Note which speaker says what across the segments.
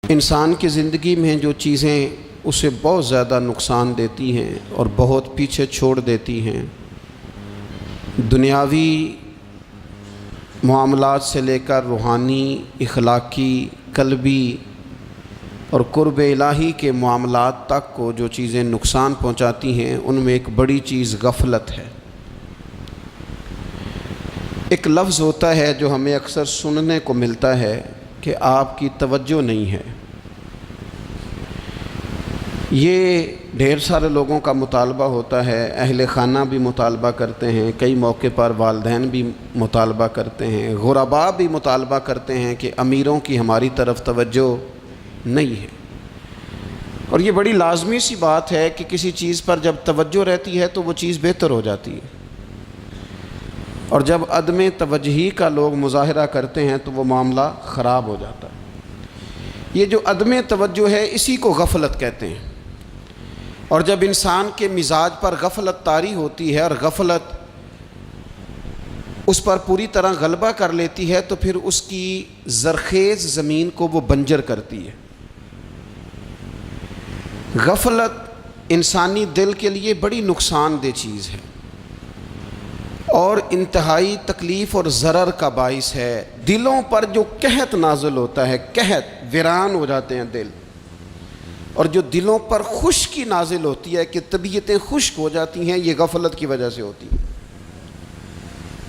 Speaker 1: انسان کی زندگی میں جو چیزیں اسے بہت زیادہ نقصان دیتی ہیں اور بہت پیچھے چھوڑ دیتی ہیں، دنیاوی معاملات سے لے کر روحانی، اخلاقی، قلبی اور قرب الہی کے معاملات تک کو جو چیزیں نقصان پہنچاتی ہیں، ان میں ایک بڑی چیز غفلت ہے۔ ایک لفظ ہوتا ہے جو ہمیں اکثر سننے کو ملتا ہے کہ آپ کی توجہ نہیں ہے۔ یہ ڈھیر سارے لوگوں کا مطالبہ ہوتا ہے، اہل خانہ بھی مطالبہ کرتے ہیں، کئی موقع پر والدین بھی مطالبہ کرتے ہیں، غرباء بھی مطالبہ کرتے ہیں کہ امیروں کی ہماری طرف توجہ نہیں ہے۔ اور یہ بڑی لازمی سی بات ہے کہ کسی چیز پر جب توجہ رہتی ہے تو وہ چیز بہتر ہو جاتی ہے، اور جب عدم توجہی کا لوگ مظاہرہ کرتے ہیں تو وہ معاملہ خراب ہو جاتا ہے۔ یہ جو عدم توجہ ہے اسی کو غفلت کہتے ہیں، اور جب انسان کے مزاج پر غفلت طاری ہوتی ہے اور غفلت اس پر پوری طرح غلبہ کر لیتی ہے تو پھر اس کی زرخیز زمین کو وہ بنجر کرتی ہے۔ غفلت انسانی دل کے لیے بڑی نقصان دہ چیز ہے اور انتہائی تکلیف اور ضرر کا باعث ہے۔ دلوں پر جو قحط نازل ہوتا ہے، قحط، ویران ہو جاتے ہیں دل، اور جو دلوں پر خشکی نازل ہوتی ہے کہ طبیعتیں خشک ہو جاتی ہیں، یہ غفلت کی وجہ سے ہوتی ہے۔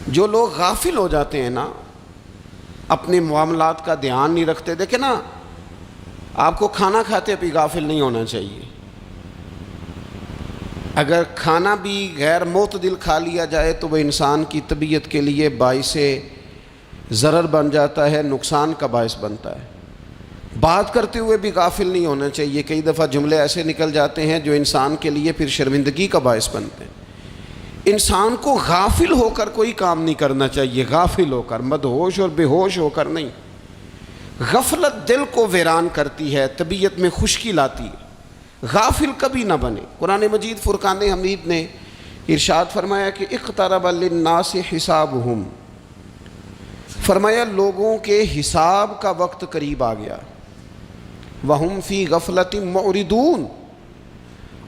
Speaker 1: جو لوگ غافل ہو جاتے ہیں نا، اپنے معاملات کا دھیان نہیں رکھتے، دیکھیں نا، آپ کو کھانا کھاتے بھی غافل نہیں ہونا چاہیے۔ اگر کھانا بھی غیر معتدل کھا لیا جائے تو وہ انسان کی طبیعت کے لیے باعث ضرر بن جاتا ہے، نقصان کا باعث بنتا ہے۔ بات کرتے ہوئے بھی غافل نہیں ہونا چاہیے، کئی دفعہ جملے ایسے نکل جاتے ہیں جو انسان کے لیے پھر شرمندگی کا باعث بنتے ہیں۔ انسان کو غافل ہو کر کوئی کام نہیں کرنا چاہیے، غافل ہو کر، مدہوش اور بے ہوش ہو کر نہیں۔ غفلت دل کو ویران کرتی ہے، طبیعت میں خشکی لاتی ہے۔ غافل کبھی نہ بنے۔ قرآن مجید فرقان حمید نے ارشاد فرمایا کہ اقترب للناس حسابہم، فرمایا لوگوں کے حساب کا وقت قریب آ گیا، وہم فی غفلۃ معرضون،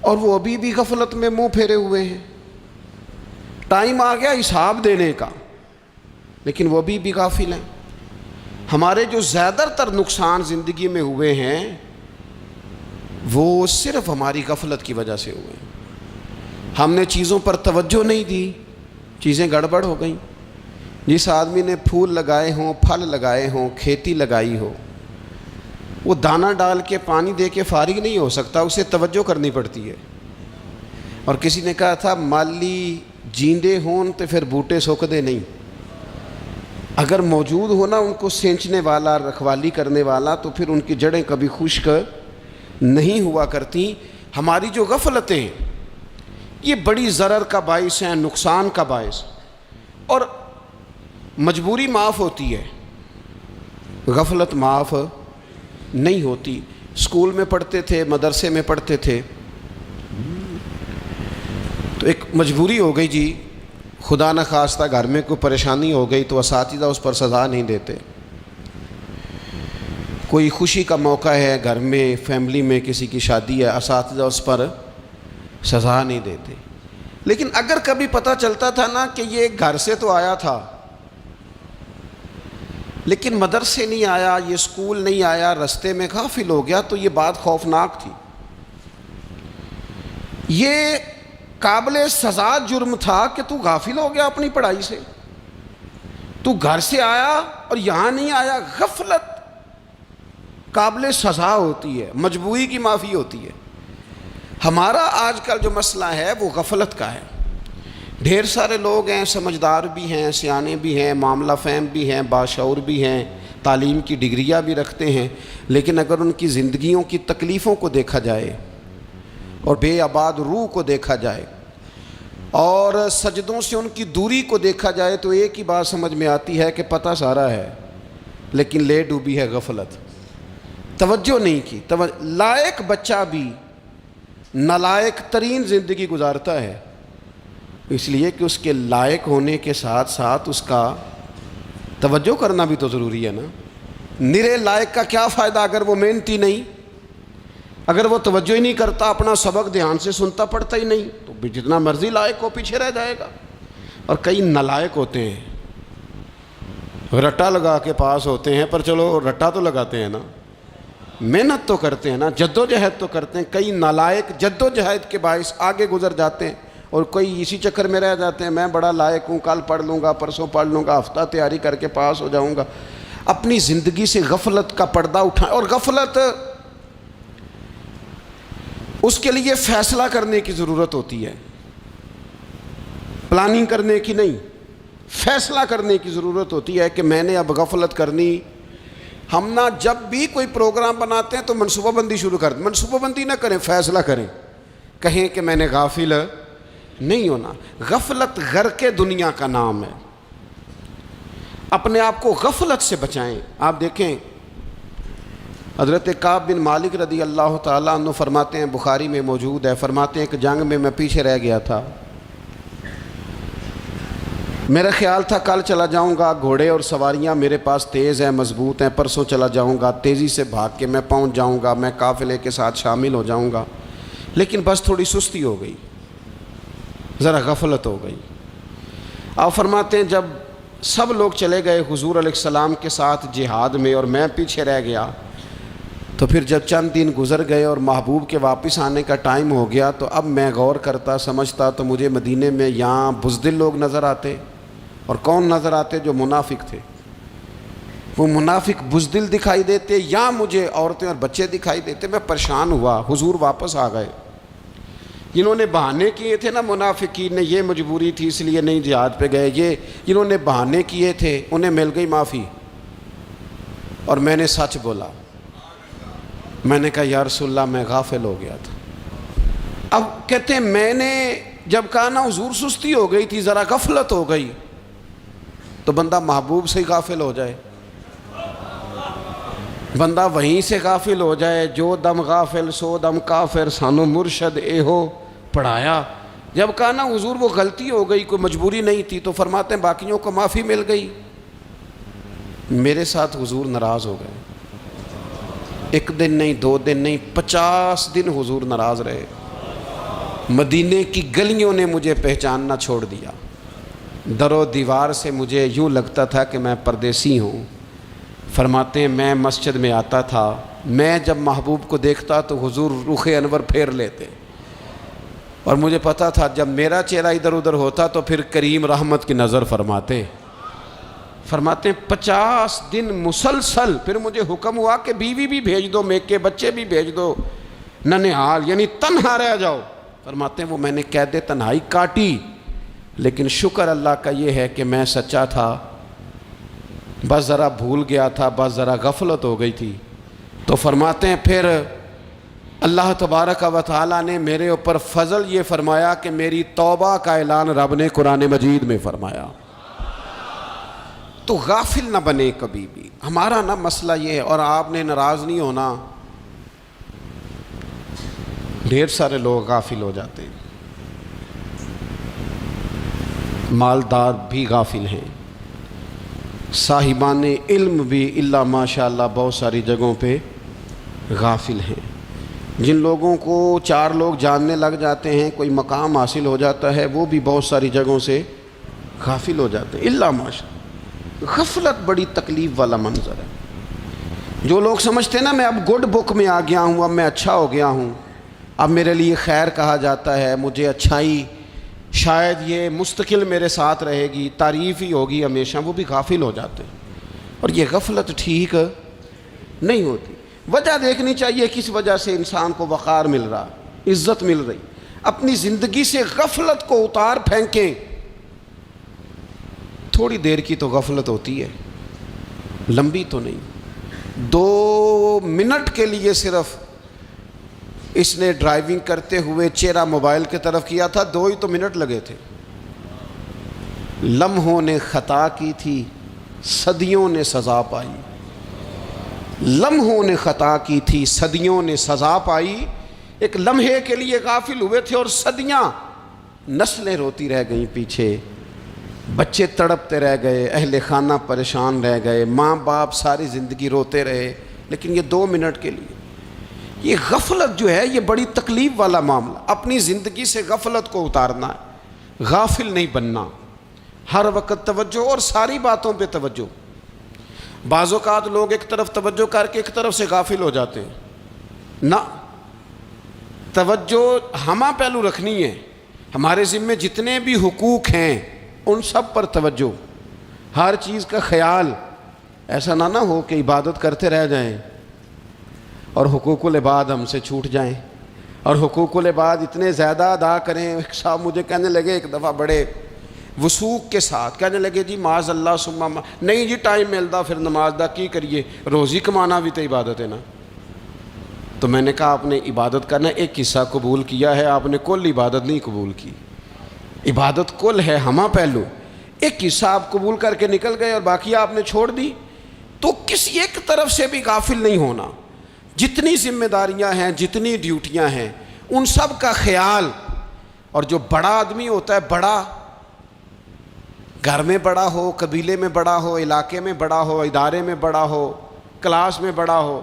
Speaker 1: اور وہ ابھی بھی غفلت میں منہ پھیرے ہوئے ہیں۔ ٹائم آ گیا حساب دینے کا، لیکن وہ ابھی بھی غافل ہیں۔ ہمارے جو زیادہ تر نقصان زندگی میں ہوئے ہیں وہ صرف ہماری غفلت کی وجہ سے ہوئے ہیں۔ ہم نے چیزوں پر توجہ نہیں دی، چیزیں گڑبڑ ہو گئیں۔ جس آدمی نے پھول لگائے ہوں، پھل لگائے ہوں، کھیتی لگائی ہو، وہ دانہ ڈال کے پانی دے کے فارغ نہیں ہو سکتا، اسے توجہ کرنی پڑتی ہے۔ اور کسی نے کہا تھا مالی جیندے ہون تو پھر بوٹے سوکھدے نہیں، اگر موجود ہونا ان کو سینچنے والا، رکھوالی کرنے والا، تو پھر ان کی جڑیں کبھی خشک نہیں ہوا کرتی۔ ہماری جو غفلتیں یہ بڑی ضرر کا باعث ہیں، نقصان کا باعث، اور مجبوری معاف ہوتی ہے، غفلت معاف نہیں ہوتی۔ اسکول میں پڑھتے تھے، مدرسے میں پڑھتے تھے، تو ایک مجبوری ہو گئی جی، خدا نخواستہ گھر میں کوئی پریشانی ہو گئی تو اساتذہ اس پر سزا نہیں دیتے۔ کوئی خوشی کا موقع ہے گھر میں، فیملی میں کسی کی شادی ہے، اساتذہ اس پر سزا نہیں دیتے۔ لیکن اگر کبھی پتہ چلتا تھا نا کہ یہ گھر سے تو آیا تھا لیکن مدرسے نہیں آیا، یہ اسکول نہیں آیا، رستے میں غافل ہو گیا، تو یہ بات خوفناک تھی۔ یہ قابل سزا جرم تھا کہ تو غافل ہو گیا اپنی پڑھائی سے، تو گھر سے آیا اور یہاں نہیں آیا۔ غفلت قابل سزا ہوتی ہے، مجبوری کی معافی ہوتی ہے۔ ہمارا آج کل جو مسئلہ ہے وہ غفلت کا ہے۔ ڈھیر سارے لوگ ہیں، سمجھدار بھی ہیں، سیانے بھی ہیں، معاملہ فہم بھی ہیں، باشعور بھی ہیں، تعلیم کی ڈگریاں بھی رکھتے ہیں، لیکن اگر ان کی زندگیوں کی تکلیفوں کو دیکھا جائے اور بے آباد روح کو دیکھا جائے اور سجدوں سے ان کی دوری کو دیکھا جائے تو ایک ہی بات سمجھ میں آتی ہے کہ پتہ سارا ہے لیکن لے ڈوبی ہے غفلت، توجہ نہیں کی۔ لائق بچہ بھی نالائق ترین زندگی گزارتا ہے، اس لیے کہ اس کے لائق ہونے کے ساتھ ساتھ اس کا توجہ کرنا بھی تو ضروری ہے نا۔ نرے لائق کا کیا فائدہ اگر وہ محنتی نہیں، اگر وہ توجہ ہی نہیں کرتا، اپنا سبق دھیان سے سنتا پڑھتا ہی نہیں، تو بھی جتنا مرضی لائق ہو پیچھے رہ جائے گا۔ اور کئی نالائق ہوتے ہیں، رٹا لگا کے پاس ہوتے ہیں، پر چلو رٹا تو لگاتے ہیں نا، محنت تو کرتے ہیں نا، جد و جہد تو کرتے ہیں۔ کئی نالائق جد و جہد کے باعث آگے گزر جاتے ہیں، اور کوئی اسی چکر میں رہ جاتے ہیں، میں بڑا لائق ہوں، کل پڑھ لوں گا، پرسوں پڑھ لوں گا، ہفتہ تیاری کر کے پاس ہو جاؤں گا۔ اپنی زندگی سے غفلت کا پردہ اٹھائیں، اور غفلت اس کے لیے فیصلہ کرنے کی ضرورت ہوتی ہے، پلاننگ کرنے کی نہیں، فیصلہ کرنے کی ضرورت ہوتی ہے کہ میں نے اب غفلت کرنی۔ ہم نہ جب بھی کوئی پروگرام بناتے ہیں تو منصوبہ بندی شروع کر دیں، منصوبہ بندی نہ کریں، فیصلہ کریں، کہیں کہ میں نے غافل نہیں ہونا۔ غفلت غرق دنیا کا نام ہے، اپنے آپ کو غفلت سے بچائیں۔ آپ دیکھیں حضرت کعب بن مالک رضی اللہ تعالیٰ عنہ فرماتے ہیں، بخاری میں موجود ہے، فرماتے ہیں کہ جنگ میں پیچھے رہ گیا تھا، میرا خیال تھا کل چلا جاؤں گا، گھوڑے اور سواریاں میرے پاس تیز ہیں، مضبوط ہیں، پرسوں چلا جاؤں گا، تیزی سے بھاگ کے میں پہنچ جاؤں گا، میں قافلے کے ساتھ شامل ہو جاؤں گا، لیکن بس تھوڑی سستی ہو گئی، ذرا غفلت ہو گئی۔ آپ فرماتے ہیں جب سب لوگ چلے گئے حضور علیہ السلام کے ساتھ جہاد میں اور میں پیچھے رہ گیا، تو پھر جب چند دن گزر گئے اور محبوب کے واپس آنے کا ٹائم ہو گیا، تو اب میں غور کرتا سمجھتا تو مجھے مدینے میں یہاں بزدل لوگ نظر آتے، اور کون نظر آتے؟ جو منافق تھے، وہ منافق بزدل دکھائی دیتے، یا مجھے عورتیں اور بچے دکھائی دیتے۔ میں پریشان ہوا، حضور واپس آ گئے۔ جنہوں نے بہانے کیے تھے نا منافقین نے، یہ مجبوری تھی اس لیے نہیں جہاد پہ گئے، یہ جنہوں نے بہانے کیے تھے انہیں مل گئی معافی، اور میں نے سچ بولا، میں نے کہا یا رسول اللہ میں غافل ہو گیا تھا۔ اب کہتے ہیں میں نے جب کہا نا حضور سستی ہو گئی تھی، ذرا غفلت ہو گئی، تو بندہ محبوب سے غافل ہو جائے، بندہ وہیں سے غافل ہو جائے۔ جو دم غافل سو دم کافر، سانو مرشد اے ہو پڑھایا۔ جب کہا نا حضور وہ غلطی ہو گئی، کوئی مجبوری نہیں تھی، تو فرماتے ہیں باقیوں کو معافی مل گئی، میرے ساتھ حضور ناراض ہو گئے۔ ایک دن نہیں، 2 دن نہیں، 50 دن حضور ناراض رہے۔ مدینے کی گلیوں نے مجھے پہچاننا چھوڑ دیا، در و دیوار سے مجھے یوں لگتا تھا کہ میں پردیسی ہوں۔ فرماتے ہیں میں مسجد میں آتا تھا، میں جب محبوب کو دیکھتا تو حضور رخ انور پھیر لیتے، اور مجھے پتا تھا جب میرا چہرہ ادھر ادھر ہوتا تو پھر کریم رحمت کی نظر فرماتے۔ فرماتے ہیں 50 دن مسلسل، پھر مجھے حکم ہوا کہ بیوی بھی بھیج دو، میکے بچے بھی بھیج دو، ننہال یعنی تنہا رہ جاؤ۔ فرماتے ہیں وہ میں نے قید تنہائی کاٹی، لیکن شکر اللہ کا یہ ہے کہ میں سچا تھا، بس ذرا بھول گیا تھا، بس ذرا غفلت ہو گئی تھی۔ تو فرماتے ہیں پھر اللہ تبارک و تعالیٰ نے میرے اوپر فضل یہ فرمایا کہ میری توبہ کا اعلان رب نے قرآن مجید میں فرمایا۔ تو غافل نہ بنے کبھی بھی، ہمارا نہ مسئلہ یہ ہے، اور آپ نے ناراض نہیں ہونا۔ ڈھیر سارے لوگ غافل ہو جاتے ہیں، مالدار بھی غافل ہیں، صاحبان علم بھی الا ماشاء اللہ بہت ساری جگہوں پہ غافل ہیں۔ جن لوگوں کو 4 لوگ جاننے لگ جاتے ہیں، کوئی مقام حاصل ہو جاتا ہے، وہ بھی بہت ساری جگہوں سے غافل ہو جاتے ہیں الا ماشاء اللہ۔ غفلت بڑی تکلیف والا منظر ہے۔ جو لوگ سمجھتے ہیں نا میں اب گڈ بک میں آ گیا ہوں، اب میں اچھا ہو گیا ہوں، اب میرے لیے خیر کہا جاتا ہے، مجھے اچھائی شاید یہ مستقل میرے ساتھ رہے گی، تعریف ہی ہوگی ہمیشہ، وہ بھی غافل ہو جاتے ہیں۔ اور یہ غفلت ٹھیک نہیں ہوتی۔ وجہ دیکھنی چاہیے کس وجہ سے انسان کو وقار مل رہا، عزت مل رہی۔ اپنی زندگی سے غفلت کو اتار پھینکیں۔ تھوڑی دیر کی تو غفلت ہوتی ہے، لمبی تو نہیں۔ 2 منٹ کے لیے صرف اس نے ڈرائیونگ کرتے ہوئے چہرہ موبائل کی طرف کیا تھا، 2 ہی تو منٹ لگے تھے۔ لمحوں نے خطا کی تھی، صدیوں نے سزا پائی۔ لمحوں نے خطا کی تھی، صدیوں نے سزا پائی۔ ایک لمحے کے لیے غافل ہوئے تھے اور صدیاں، نسلیں روتی رہ گئیں پیچھے۔ بچے تڑپتے رہ گئے، اہل خانہ پریشان رہ گئے، ماں باپ ساری زندگی روتے رہے، لیکن یہ 2 منٹ کے لیے یہ غفلت جو ہے یہ بڑی تکلیف والا معاملہ. اپنی زندگی سے غفلت کو اتارنا ہے، غافل نہیں بننا، ہر وقت توجہ اور ساری باتوں پہ توجہ. بعض اوقات لوگ ایک طرف توجہ کر کے ایک طرف سے غافل ہو جاتے ہیں. نہ، توجہ ہمہ پہلو رکھنی ہے. ہمارے ذمے جتنے بھی حقوق ہیں ان سب پر توجہ، ہر چیز کا خیال. ایسا نہ ہو کہ عبادت کرتے رہ جائیں اور حقوق العباد ہم سے چھوٹ جائیں، اور حقوق العباد اتنے زیادہ ادا کریں. ایک صاحب مجھے کہنے لگے ایک دفعہ بڑے وثوق کے ساتھ کہنے لگے جی معاذ اللہ ثم نہیں جی ٹائم ملتا پھر نماز دا کی کریے، روزی کمانا بھی تو عبادت ہے نا. تو میں نے کہا آپ نے عبادت کرنا ایک حصہ قبول کیا ہے، آپ نے کل عبادت نہیں قبول کی. عبادت کل ہے، ہمہ پہلو. ایک حصہ آپ قبول کر کے نکل گئے اور باقی آپ نے چھوڑ دی. تو کسی ایک طرف سے بھی غافل نہیں ہونا. جتنی ذمہ داریاں ہیں، جتنی ڈیوٹیاں ہیں، ان سب کا خیال. اور جو بڑا آدمی ہوتا ہے، بڑا گھر میں بڑا ہو، قبیلے میں بڑا ہو، علاقے میں بڑا ہو، ادارے میں بڑا ہو، کلاس میں بڑا ہو،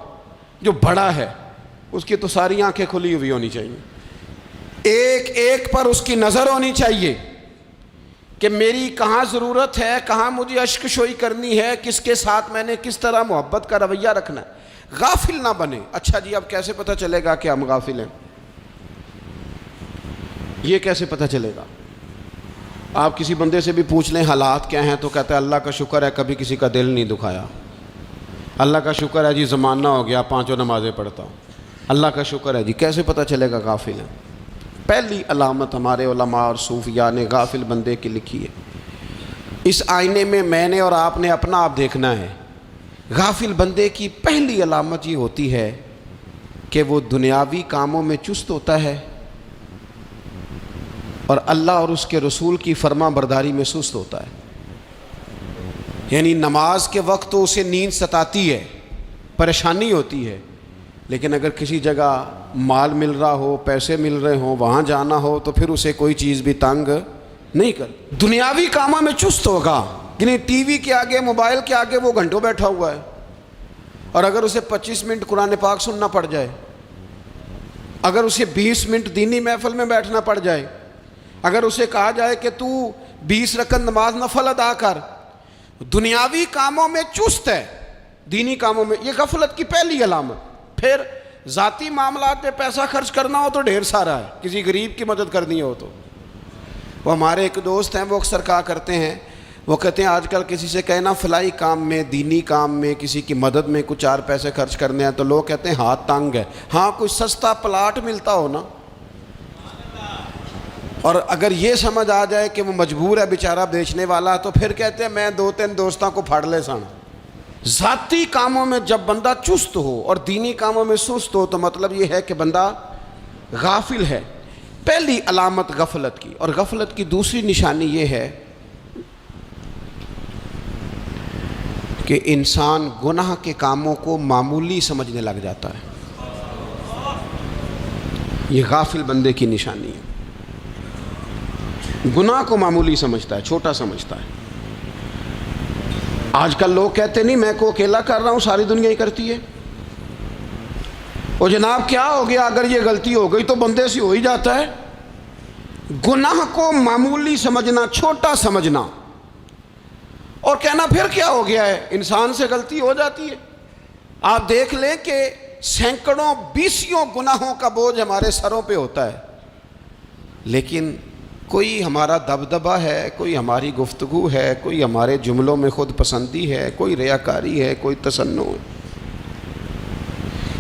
Speaker 1: جو بڑا ہے اس کی تو ساری آنکھیں کھلی ہوئی ہونی چاہیے. ایک ایک پر اس کی نظر ہونی چاہیے کہ میری کہاں ضرورت ہے، کہاں مجھے اشک شوئی کرنی ہے، کس کے ساتھ میں نے کس طرح محبت کا رویہ رکھنا ہے. غافل نہ بنے. اچھا جی اب کیسے پتہ چلے گا کہ ہم غافل ہیں؟ یہ کیسے پتہ چلے گا؟ آپ کسی بندے سے بھی پوچھ لیں حالات کیا ہیں تو کہتا ہے اللہ کا شکر ہے کبھی کسی کا دل نہیں دکھایا، اللہ کا شکر ہے جی زمانہ ہو گیا 5 نمازیں پڑھتا ہوں، اللہ کا شکر ہے جی. کیسے پتہ چلے گا غافل ہیں؟ پہلی علامت ہمارے علماء اور صوفیاء نے غافل بندے کی لکھی ہے. اس آئینے میں نے اور آپ نے اپنا آپ دیکھنا ہے. غافل بندے کی پہلی علامت یہ ہوتی ہے کہ وہ دنیاوی کاموں میں چست ہوتا ہے اور اللہ اور اس کے رسول کی فرما برداری میں سست ہوتا ہے. یعنی نماز کے وقت تو اسے نیند ستاتی ہے، پریشانی ہوتی ہے، لیکن اگر کسی جگہ مال مل رہا ہو، پیسے مل رہے ہوں، وہاں جانا ہو تو پھر اسے کوئی چیز بھی تنگ نہیں کر. دنیاوی کاموں میں چست ہوگا، یعنی ٹی وی کے آگے، موبائل کے آگے وہ گھنٹوں بیٹھا ہوا ہے. اور اگر اسے 25 منٹ قرآن پاک سننا پڑ جائے، اگر اسے 20 منٹ دینی محفل میں بیٹھنا پڑ جائے، اگر اسے کہا جائے کہ تو 20 رکعت نماز نفل ادا کر، دنیاوی کاموں میں چست ہے، دینی کاموں میں، یہ غفلت کی پہلی علامت. پھر ذاتی معاملات پہ پیسہ خرچ کرنا ہو تو ڈھیر سارا ہے، کسی غریب کی مدد کرنی ہو تو. وہ ہمارے ایک دوست ہیں، وہ اکثر کہا کرتے ہیں، وہ کہتے ہیں آج کل کسی سے کہنا فلائی کام میں، دینی کام میں، کسی کی مدد میں کچھ 4 پیسے خرچ کرنے ہیں تو لوگ کہتے ہیں ہاتھ تنگ ہے. ہاں کوئی سستا پلاٹ ملتا ہو نا، اور اگر یہ سمجھ آ جائے کہ وہ مجبور ہے بیچارہ بیچنے والا، تو پھر کہتے ہیں میں 2-3 دوستوں کو پھاڑ لے سن. ذاتی کاموں میں جب بندہ چست ہو اور دینی کاموں میں سست ہو تو مطلب یہ ہے کہ بندہ غافل ہے. پہلی علامت غفلت کی. اور غفلت کی دوسری نشانی یہ ہے کہ انسان گناہ کے کاموں کو معمولی سمجھنے لگ جاتا ہے. یہ غافل بندے کی نشانی ہے. گناہ کو معمولی سمجھتا ہے، چھوٹا سمجھتا ہے. آج کل لوگ کہتے نہیں میں کو اکیلا کر رہا ہوں، ساری دنیا ہی کرتی ہے. اور جناب کیا ہو گیا، اگر یہ غلطی ہو گئی تو بندے سے ہو ہی جاتا ہے. گناہ کو معمولی سمجھنا، چھوٹا سمجھنا اور کہنا پھر کیا ہو گیا ہے، انسان سے غلطی ہو جاتی ہے. آپ دیکھ لیں کہ سینکڑوں بیسیوں گناہوں کا بوجھ ہمارے سروں پہ ہوتا ہے، لیکن کوئی ہمارا دبدبہ ہے، کوئی ہماری گفتگو ہے، کوئی ہمارے جملوں میں خود پسندی ہے، کوئی ریاکاری ہے، کوئی تصنع ہے.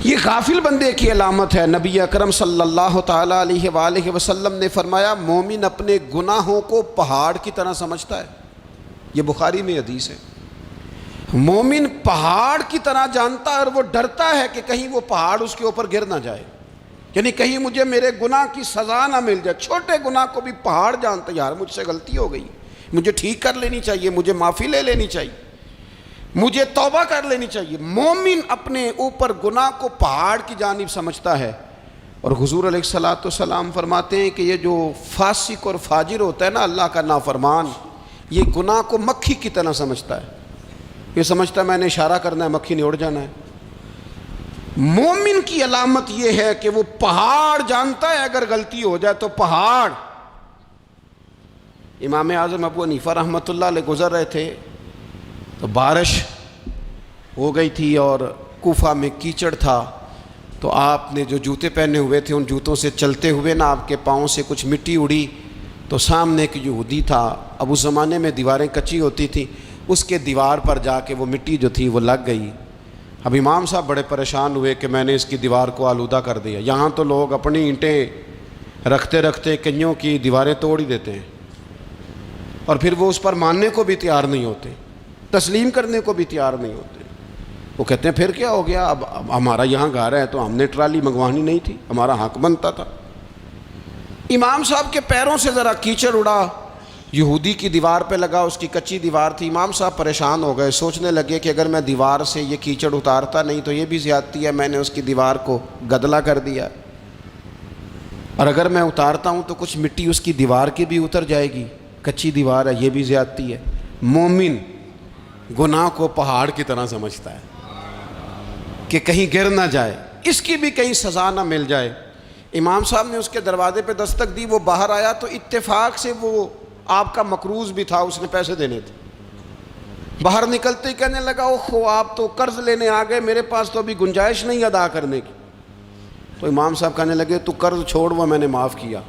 Speaker 1: یہ غافل بندے کی علامت ہے. نبی اکرم صلی اللہ تعالیٰ علیہ وآلہ وسلم نے فرمایا مومن اپنے گناہوں کو پہاڑ کی طرح سمجھتا ہے. یہ بخاری میں حدیث ہے. مومن پہاڑ کی طرح جانتا ہے اور وہ ڈرتا ہے کہ کہیں وہ پہاڑ اس کے اوپر گر نہ جائے، یعنی کہیں مجھے میرے گناہ کی سزا نہ مل جائے. چھوٹے گناہ کو بھی پہاڑ جانتا ہے، یار مجھ سے غلطی ہو گئی، مجھے ٹھیک کر لینی چاہیے، مجھے معافی لے لینی چاہیے، مجھے توبہ کر لینی چاہیے. مومن اپنے اوپر گناہ کو پہاڑ کی جانب سمجھتا ہے. اور حضور علیہ الصلوۃ والسلام فرماتے ہیں کہ یہ جو فاسق اور فاجر ہوتا ہے نا، اللہ کا نافرمان، یہ گناہ کو مکھی کی طرح سمجھتا ہے، یہ سمجھتا ہے میں نے اشارہ کرنا ہے مکھی نے اڑ جانا ہے۔ مومن کی علامت یہ ہے کہ وہ پہاڑ جانتا ہے اگر غلطی ہو جائے تو پہاڑ۔ امام اعظم ابو حنیفہ رحمۃ اللہ علیہ گزر رہے تھے تو بارش ہو گئی تھی اور کوفہ میں کیچڑ تھا، تو آپ نے جو جوتے پہنے ہوئے تھے ان جوتوں سے چلتے ہوئے نا آپ کے پاؤں سے کچھ مٹی اڑی، تو سامنے ایک یہودی تھا، اب اس زمانے میں دیواریں کچی ہوتی تھیں، اس کے دیوار پر جا کے وہ مٹی جو تھی وہ لگ گئی۔ اب امام صاحب بڑے پریشان ہوئے کہ میں نے اس کی دیوار کو آلودہ کر دیا۔ یہاں تو لوگ اپنی اینٹیں رکھتے رکھتے کئیوں کی دیواریں توڑ ہی دیتے ہیں، اور پھر وہ اس پر ماننے کو بھی تیار نہیں ہوتے، تسلیم کرنے کو بھی تیار نہیں ہوتے۔ وہ کہتے ہیں پھر کیا ہو گیا، اب ہمارا یہاں گھر ہے تو ہم نے ٹرالی منگوانی نہیں تھی، ہمارا حق بنتا تھا۔ امام صاحب کے پیروں سے ذرا کیچڑ اڑا، یہودی کی دیوار پہ لگا، اس کی کچی دیوار تھی۔ امام صاحب پریشان ہو گئے، سوچنے لگے کہ اگر میں دیوار سے یہ کیچڑ اتارتا نہیں تو یہ بھی زیادتی ہے، میں نے اس کی دیوار کو گدلا کر دیا، اور اگر میں اتارتا ہوں تو کچھ مٹی اس کی دیوار کی بھی اتر جائے گی، کچی دیوار ہے، یہ بھی زیادتی ہے۔ مومن گناہ کو پہاڑ کی طرح سمجھتا ہے کہ کہیں گر نہ جائے، اس کی بھی کہیں سزا نہ مل جائے۔ امام صاحب نے اس کے دروازے پہ دستک دی، وہ باہر آیا تو اتفاق سے وہ آپ کا مقروض بھی تھا، اس نے پیسے دینے تھے۔ باہر نکلتے ہی کہنے لگا اوہو آپ تو قرض لینے آ گئے، میرے پاس تو ابھی گنجائش نہیں ادا کرنے کی۔ تو امام صاحب کہنے لگے تو قرض چھوڑ، وہ میں نے معاف کیا،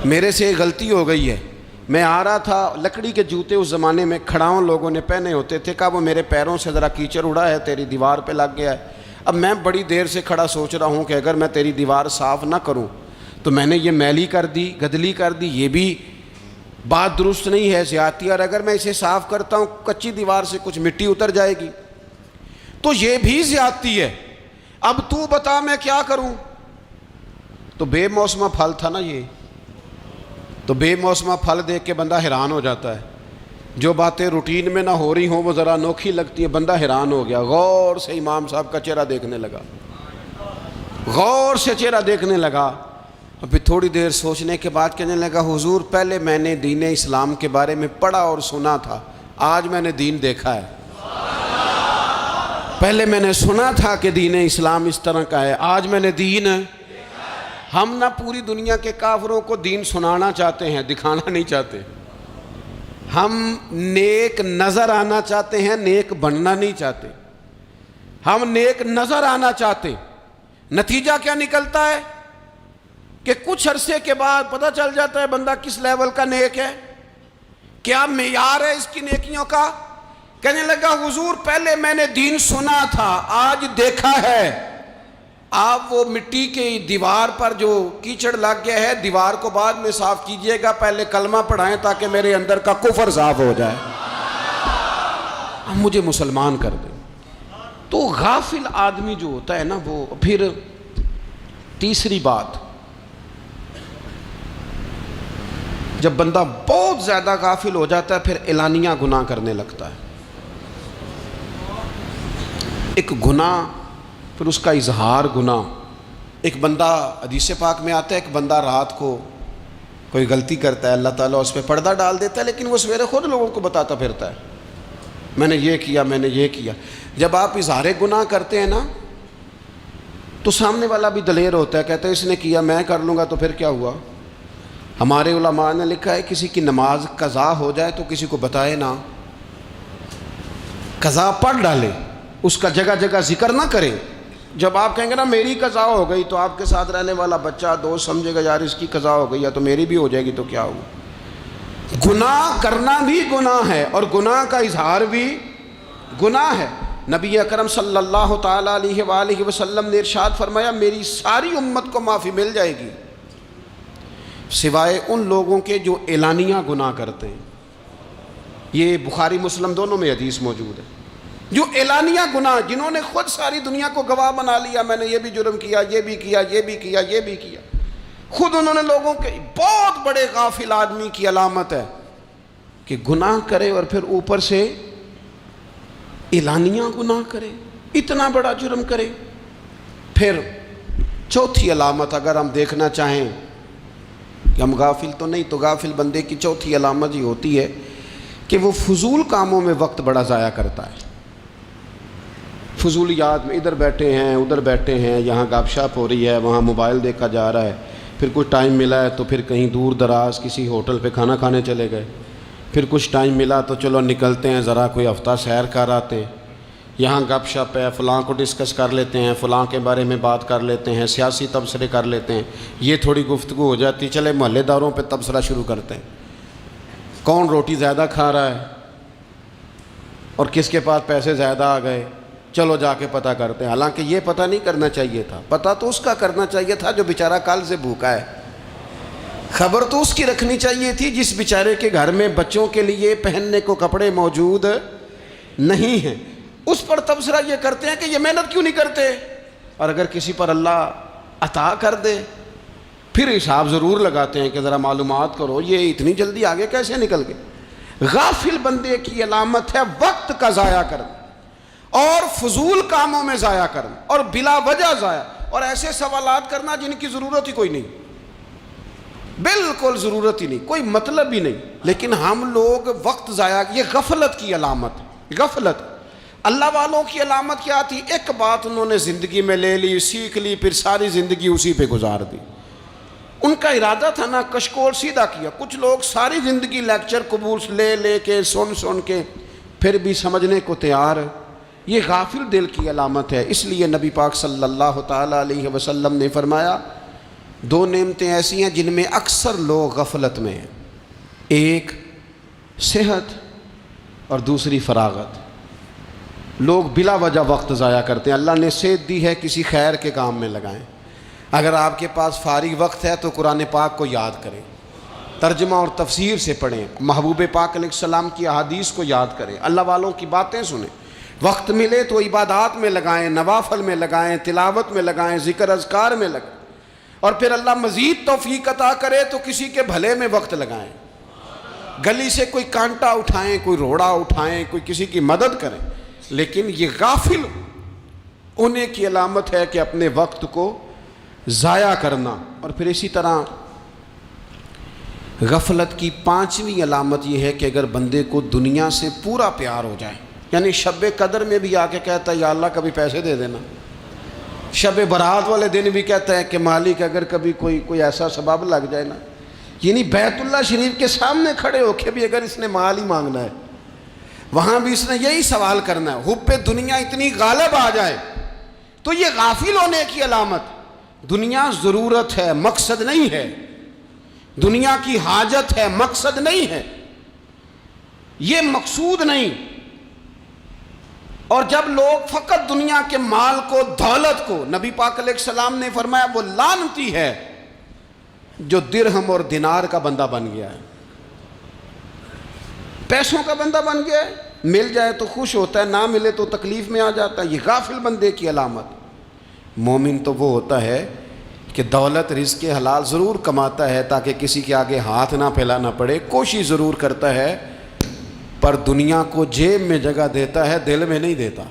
Speaker 1: میرے سے غلطی ہو گئی ہے، میں آ رہا تھا، لکڑی کے جوتے اس زمانے میں کھڑاؤں لوگوں نے پہنے ہوتے تھے، کہا وہ میرے پیروں سے ذرا کیچڑ اڑا ہے، تیری دیوار پہ لگ گیا ہے۔ اب میں بڑی دیر سے کھڑا سوچ رہا ہوں کہ اگر میں تیری دیوار صاف نہ کروں تو میں نے یہ میلی کر دی، گدلی کر دی، یہ بھی بات درست نہیں ہے، زیادتی، اور اگر میں اسے صاف کرتا ہوں کچی دیوار سے کچھ مٹی اتر جائے گی تو یہ بھی زیادتی ہے، اب تو بتا میں کیا کروں۔ تو بے موسمہ پھل تھا نا یہ، تو بے موسمہ پھل دیکھ کے بندہ حیران ہو جاتا ہے، جو باتیں روٹین میں نہ ہو رہی ہوں وہ ذرا انوکھی لگتی ہیں، بندہ حیران ہو گیا، غور سے امام صاحب کا چہرہ دیکھنے لگا، غور سے چہرہ دیکھنے لگا، اور پھر تھوڑی دیر سوچنے کے بعد کہنے لگا حضور پہلے میں نے دین اسلام کے بارے میں پڑھا اور سنا تھا، آج میں نے دین دیکھا ہے۔ پہلے میں نے سنا تھا کہ دین اسلام اس طرح کا ہے، آج میں نے دین۔ ہم نہ پوری دنیا کے کافروں کو دین سنانا چاہتے ہیں، دکھانا نہیں چاہتے، ہم نیک نظر آنا چاہتے ہیں، نیک بننا نہیں چاہتے، ہم نیک نظر آنا چاہتے۔ نتیجہ کیا نکلتا ہے کہ کچھ عرصے کے بعد پتہ چل جاتا ہے بندہ کس لیول کا نیک ہے، کیا معیار ہے اس کی نیکیوں کا۔ کہنے لگا حضور پہلے میں نے دین سنا تھا، آج دیکھا ہے۔ آپ وہ مٹی کی دیوار پر جو کیچڑ لگ گیا ہے، دیوار کو بعد میں صاف کیجئے گا، پہلے کلمہ پڑھائیں تاکہ میرے اندر کا کفر صاف ہو جائے، اب مجھے مسلمان کر دیں۔ تو غافل آدمی جو ہوتا ہے نا وہ پھر تیسری بات، جب بندہ بہت زیادہ غافل ہو جاتا ہے پھر اعلانیہ گناہ کرنے لگتا ہے۔ ایک گناہ پھر اس کا اظہار گناہ، ایک بندہ حدیث پاک میں آتا ہے ایک بندہ رات کو کوئی غلطی کرتا ہے، اللہ تعالیٰ اس پہ پردہ ڈال دیتا ہے، لیکن وہ سویرے خود لوگوں کو بتاتا پھرتا ہے میں نے یہ کیا، میں نے یہ کیا۔ جب آپ اظہار گناہ کرتے ہیں نا تو سامنے والا بھی دلیر ہوتا ہے، کہتا ہے اس نے کیا میں کر لوں گا تو پھر کیا ہوا۔ ہمارے علماء نے لکھا ہے کسی کی نماز قضا ہو جائے تو کسی کو بتائے نہ، قضا پڑھ ڈالے، اس کا جگہ جگہ ذکر نہ کرے۔ جب آپ کہیں گے نا میری قضا ہو گئی تو آپ کے ساتھ رہنے والا بچہ دوست سمجھے گا یار اس کی قضا ہو گئی ہے تو میری بھی ہو جائے گی تو کیا ہوا۔ گناہ کرنا بھی گناہ ہے اور گناہ کا اظہار بھی گناہ ہے۔ نبی اکرم صلی اللہ تعالیٰ علیہ وآلہ وسلم نے ارشاد فرمایا میری ساری امت کو معافی مل جائے گی سوائے ان لوگوں کے جو اعلانیہ گناہ کرتے ہیں۔ یہ بخاری مسلم دونوں میں حدیث موجود ہے۔ جو اعلانیہ گناہ، جنہوں نے خود ساری دنیا کو گواہ بنا لیا، میں نے یہ بھی جرم کیا، یہ بھی کیا، یہ بھی کیا، یہ بھی کیا، خود انہوں نے لوگوں کے، بہت بڑے غافل آدمی کی علامت ہے کہ گناہ کرے اور پھر اوپر سے اعلانیہ گناہ کرے، اتنا بڑا جرم کرے۔ پھر چوتھی علامت اگر ہم دیکھنا چاہیں کہ ہم غافل تو نہیں. تو غافل بندے کی چوتھی علامت یہ ہوتی ہے کہ وہ فضول کاموں میں وقت بڑا ضائع کرتا ہے. فضولیات میں ادھر بیٹھے ہیں ادھر بیٹھے ہیں, یہاں گپ شپ ہو رہی ہے, وہاں موبائل دیکھا جا رہا ہے, پھر کچھ ٹائم ملا ہے تو پھر کہیں دور دراز کسی ہوٹل پہ کھانا کھانے چلے گئے, پھر کچھ ٹائم ملا تو چلو نکلتے ہیں ذرا کوئی ہفتہ سیر کر آتے ہیں, یہاں گپ شپ ہے, فلاں کو ڈسکس کر لیتے ہیں, فلاں کے بارے میں بات کر لیتے ہیں, سیاسی تبصرے کر لیتے ہیں, یہ تھوڑی گفتگو ہو جاتی, چلے محلے داروں پہ تبصرہ شروع کرتے ہیں, کون روٹی زیادہ کھا رہا ہے اور کس کے پاس پیسے زیادہ آ گئے, چلو جا کے پتہ کرتے ہیں. حالانکہ یہ پتہ نہیں کرنا چاہیے تھا, پتہ تو اس کا کرنا چاہیے تھا جو بیچارہ کل سے بھوکا ہے. خبر تو اس کی رکھنی چاہیے تھی جس بیچارے کے گھر میں بچوں کے لیے پہننے کو کپڑے موجود نہیں ہیں. اس پر تبصرہ یہ کرتے ہیں کہ یہ محنت کیوں نہیں کرتے, اور اگر کسی پر اللہ عطا کر دے پھر حساب ضرور لگاتے ہیں کہ ذرا معلومات کرو یہ اتنی جلدی آگے کیسے نکل گئے. غافل بندے کی علامت ہے وقت کا ضائع کرنا اور فضول کاموں میں ضائع کرنا اور بلا وجہ ضائع, اور ایسے سوالات کرنا جن کی ضرورت ہی کوئی نہیں, بالکل ضرورت ہی نہیں, کوئی مطلب ہی نہیں, لیکن ہم لوگ وقت ضائع. یہ غفلت کی علامت, غفلت. اللہ والوں کی علامت کیا تھی؟ ایک بات انہوں نے زندگی میں لے لی, سیکھ لی, پھر ساری زندگی اسی پہ گزار دی. ان کا ارادہ تھا نا کشکول سیدھا کیا. کچھ لوگ ساری زندگی لیکچر قبول لے لے کے سن کے پھر بھی سمجھنے کو تیار. یہ غافل دل کی علامت ہے. اس لیے نبی پاک صلی اللہ تعالیٰ علیہ وسلم نے فرمایا دو نعمتیں ایسی ہیں جن میں اکثر لوگ غفلت میں ہیں, ایک صحت اور دوسری فراغت. لوگ بلا وجہ وقت ضائع کرتے ہیں. اللہ نے صحت دی ہے, کسی خیر کے کام میں لگائیں. اگر آپ کے پاس فارغ وقت ہے تو قرآن پاک کو یاد کریں, ترجمہ اور تفسیر سے پڑھیں, محبوب پاک علیہ السلام کی احادیث کو یاد کریں, اللہ والوں کی باتیں سنیں. وقت ملے تو عبادات میں لگائیں, نوافل میں لگائیں, تلاوت میں لگائیں, ذکر اذکار میں لگائیں, اور پھر اللہ مزید توفیق عطا کرے تو کسی کے بھلے میں وقت لگائیں. گلی سے کوئی کانٹا اٹھائیں, کوئی روڑا اٹھائیں, کوئی کسی کی مدد کریں. لیکن یہ غافل ہونے کی علامت ہے کہ اپنے وقت کو ضائع کرنا. اور پھر اسی طرح غفلت کی پانچویں علامت یہ ہے کہ اگر بندے کو دنیا سے پورا پیار ہو جائے, یعنی شب قدر میں بھی آ کے کہتا ہے یا اللہ کبھی پیسے دے دینا, شب برات والے دن بھی کہتا ہے کہ مالک اگر کبھی کوئی ایسا سبب لگ جائے نا, یعنی بیت اللہ شریف کے سامنے کھڑے ہو کے بھی اگر اس نے مال ہی مانگنا ہے وہاں بھی اس نے یہی سوال کرنا ہے, حب دنیا اتنی غالب آ جائے. تو یہ غافل ہونے کی علامت. دنیا ضرورت ہے, مقصد نہیں ہے. دنیا کی حاجت ہے, مقصد نہیں ہے. یہ مقصود نہیں. اور جب لوگ فقط دنیا کے مال کو, دولت کو, نبی پاک علیہ السلام نے فرمایا وہ لعنتی ہے جو درہم اور دینار کا بندہ بن گیا ہے, پیسوں کا بندہ بن گیا ہے. مل جائے تو خوش ہوتا ہے, نہ ملے تو تکلیف میں آ جاتا ہے. یہ غافل بندے کی علامت. مومن تو وہ ہوتا ہے کہ دولت رزق حلال ضرور کماتا ہے تاکہ کسی کے آگے ہاتھ نہ پھیلانا پڑے, کوشش ضرور کرتا ہے, پر دنیا کو جیب میں جگہ دیتا ہے, دل میں نہیں دیتا.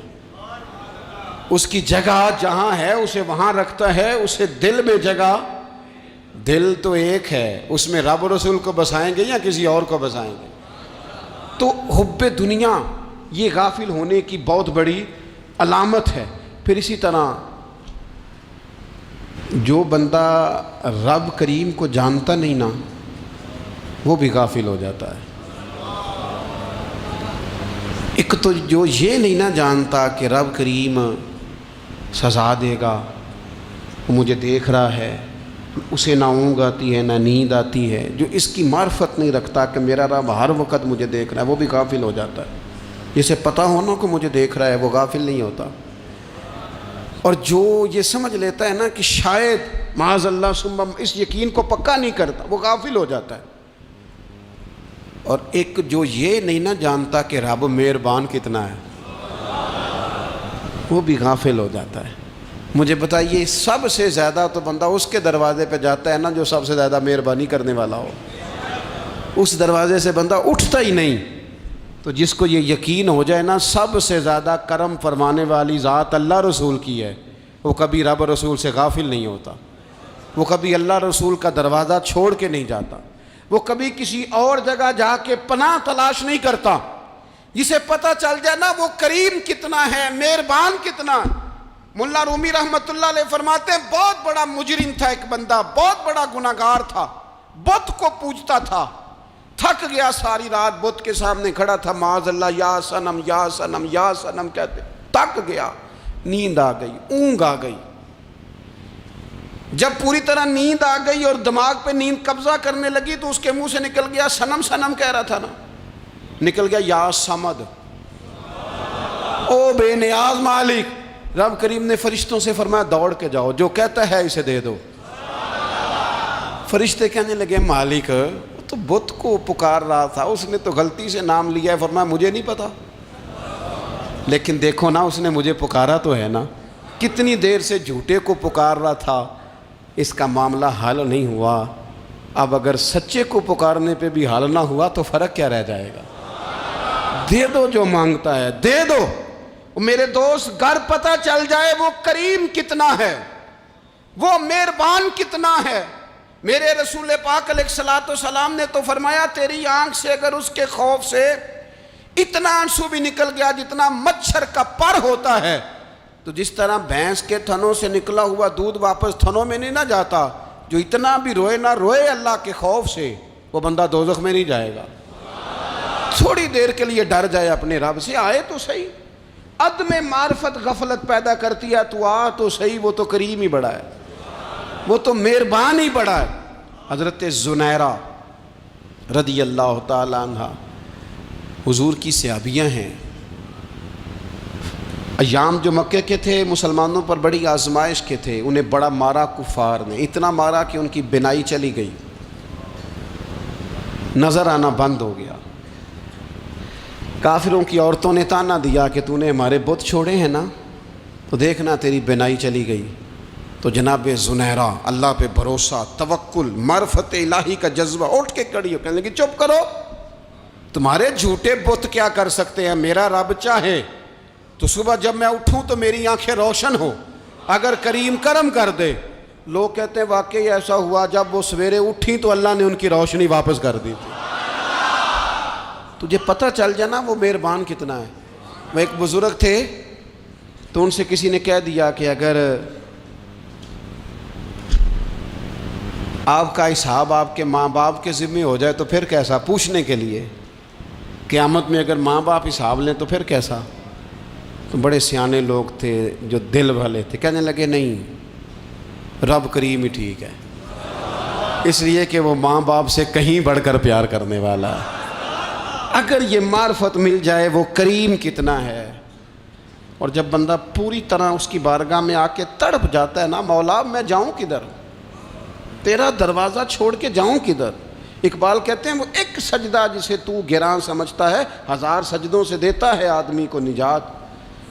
Speaker 1: اس کی جگہ جہاں ہے اسے وہاں رکھتا ہے, اسے دل میں جگہ. دل تو ایک ہے, اس میں رب رسول کو بسائیں گے یا کسی اور کو بسائیں گے. تو حب دنیا یہ غافل ہونے کی بہت بڑی علامت ہے. پھر اسی طرح جو بندہ رب کریم کو جانتا نہیں نا وہ بھی غافل ہو جاتا ہے. ایک تو جو یہ نہیں نہ جانتا کہ رب کریم سزا دے گا, وہ مجھے دیکھ رہا ہے, اسے نہ اونگ آتی ہے نہ نیند آتی ہے, جو اس کی معرفت نہیں رکھتا کہ میرا رب ہر وقت مجھے دیکھ رہا ہے, وہ بھی غافل ہو جاتا ہے. جسے پتہ ہونا کہ مجھے دیکھ رہا ہے وہ غافل نہیں ہوتا. اور جو یہ سمجھ لیتا ہے نا کہ شاید معاذ اللہ ثم, اس یقین کو پکا نہیں کرتا, وہ غافل ہو جاتا ہے. اور ایک جو یہ نہیں نہ جانتا کہ رب مہربان کتنا ہے وہ بھی غافل ہو جاتا ہے. مجھے بتائیے سب سے زیادہ تو بندہ اس کے دروازے پہ جاتا ہے نا جو سب سے زیادہ مہربانی کرنے والا ہو, اس دروازے سے بندہ اٹھتا ہی نہیں. تو جس کو یہ یقین ہو جائے نا سب سے زیادہ کرم فرمانے والی ذات اللہ رسول کی ہے, وہ کبھی رب رسول سے غافل نہیں ہوتا. وہ کبھی اللہ رسول کا دروازہ چھوڑ کے نہیں جاتا، وہ کبھی کسی اور جگہ جا کے پناہ تلاش نہیں کرتا۔ جسے پتہ چل جائے نا وہ کریم کتنا ہے، مہربان کتنا۔ ملا رومی رحمت اللہ علیہ فرماتے ہیں بہت بڑا مجرم تھا ایک بندہ، بہت بڑا گناہگار تھا، بت کو پوجتا تھا، تھک گیا، ساری رات بت کے سامنے کھڑا تھا، معاذ اللہ یا صنم یا صنم یا صنم کہتے، تھک گیا، نیند آ گئی، اونگ آ گئی۔ جب پوری طرح نیند آ گئی اور دماغ پہ نیند قبضہ کرنے لگی تو اس کے منہ سے نکل گیا، صنم صنم کہہ رہا تھا نا، نکل گیا یا صمد، او بے نیاز مالک۔ رب کریم نے فرشتوں سے فرمایا دوڑ کے جاؤ، جو کہتا ہے اسے دے دو۔ فرشتے کہنے لگے مالک تو بت کو پکار رہا تھا، اس نے تو غلطی سے نام لیا ہے۔ فرمایا مجھے نہیں پتا، لیکن دیکھو نا اس نے مجھے پکارا تو ہے نا، کتنی دیر سے جھوٹے کو پکار رہا تھا، اس کا معاملہ حل نہیں ہوا، اب اگر سچے کو پکارنے پہ بھی حل نہ ہوا تو فرق کیا رہ جائے گا؟ دے دو جو مانگتا ہے، دے دو۔ میرے دوست گھر پتہ چل جائے وہ کریم کتنا ہے، وہ مہربان کتنا ہے۔ میرے رسول پاک علیہ الصلوۃ والسلام نے تو فرمایا تیری آنکھ سے اگر اس کے خوف سے اتنا آنسو بھی نکل گیا جتنا مچھر کا پر ہوتا ہے، تو جس طرح بھینس کے تھنوں سے نکلا ہوا دودھ واپس تھنوں میں نہیں نہ جاتا، جو اتنا بھی روئے نہ روئے اللہ کے خوف سے، وہ بندہ دوزخ میں نہیں جائے گا۔ تھوڑی دیر کے لیے ڈر جائے اپنے رب سے، آئے تو صحیح۔ عدم معرفت غفلت پیدا کرتی ہے، تو آ تو صحیح، وہ تو کریم ہی بڑا ہے، وہ تو مہربان ہی بڑا ہے۔ حضرت زنیرہ رضی اللہ تعالی عنہ حضور کی صحابیاں ہیں۔ ایام جو مکے کے تھے مسلمانوں پر بڑی آزمائش کے تھے، انہیں بڑا مارا کفار نے، اتنا مارا کہ ان کی بینائی چلی گئی، نظر آنا بند ہو گیا۔ کافروں کی عورتوں نے تانا دیا کہ تو نے ہمارے بت چھوڑے ہیں نا، تو دیکھنا تیری بینائی چلی گئی۔ تو جناب زنیرہ اللہ پہ بھروسہ، توکل، معرفت الہی کا جذبہ، اٹھ کے کھڑی ہو، کہنے لگی چپ کرو، تمہارے جھوٹے بت کیا کر سکتے ہیں، میرا رب چاہے تو صبح جب میں اٹھوں تو میری آنکھیں روشن ہو، اگر کریم کرم کر دے۔ لوگ کہتے ہیں واقعی ایسا ہوا، جب وہ سویرے اٹھی تو اللہ نے ان کی روشنی واپس کر دی تھی۔ تجھے پتہ چل جانا وہ مہربان کتنا ہے۔ وہ ایک بزرگ تھے تو ان سے کسی نے کہہ دیا کہ اگر آپ کا حساب آپ کے ماں باپ کے ذمہ ہو جائے تو پھر کیسا، پوچھنے کے لیے قیامت میں اگر ماں باپ حساب لیں تو پھر کیسا۔ تو بڑے سیانے لوگ تھے جو دل والے تھے، کہنے لگے نہیں، رب کریم ہی ٹھیک ہے، اس لیے کہ وہ ماں باپ سے کہیں بڑھ کر پیار کرنے والا ہے۔ اگر یہ معرفت مل جائے وہ کریم کتنا ہے، اور جب بندہ پوری طرح اس کی بارگاہ میں آ کے تڑپ جاتا ہے نا، مولا میں جاؤں کدھر، تیرا دروازہ چھوڑ کے جاؤں کدھر۔ اقبال کہتے ہیں وہ ایک سجدہ جسے تو گراں سمجھتا ہے، 1000 سجدوں سے دیتا ہے آدمی کو نجات۔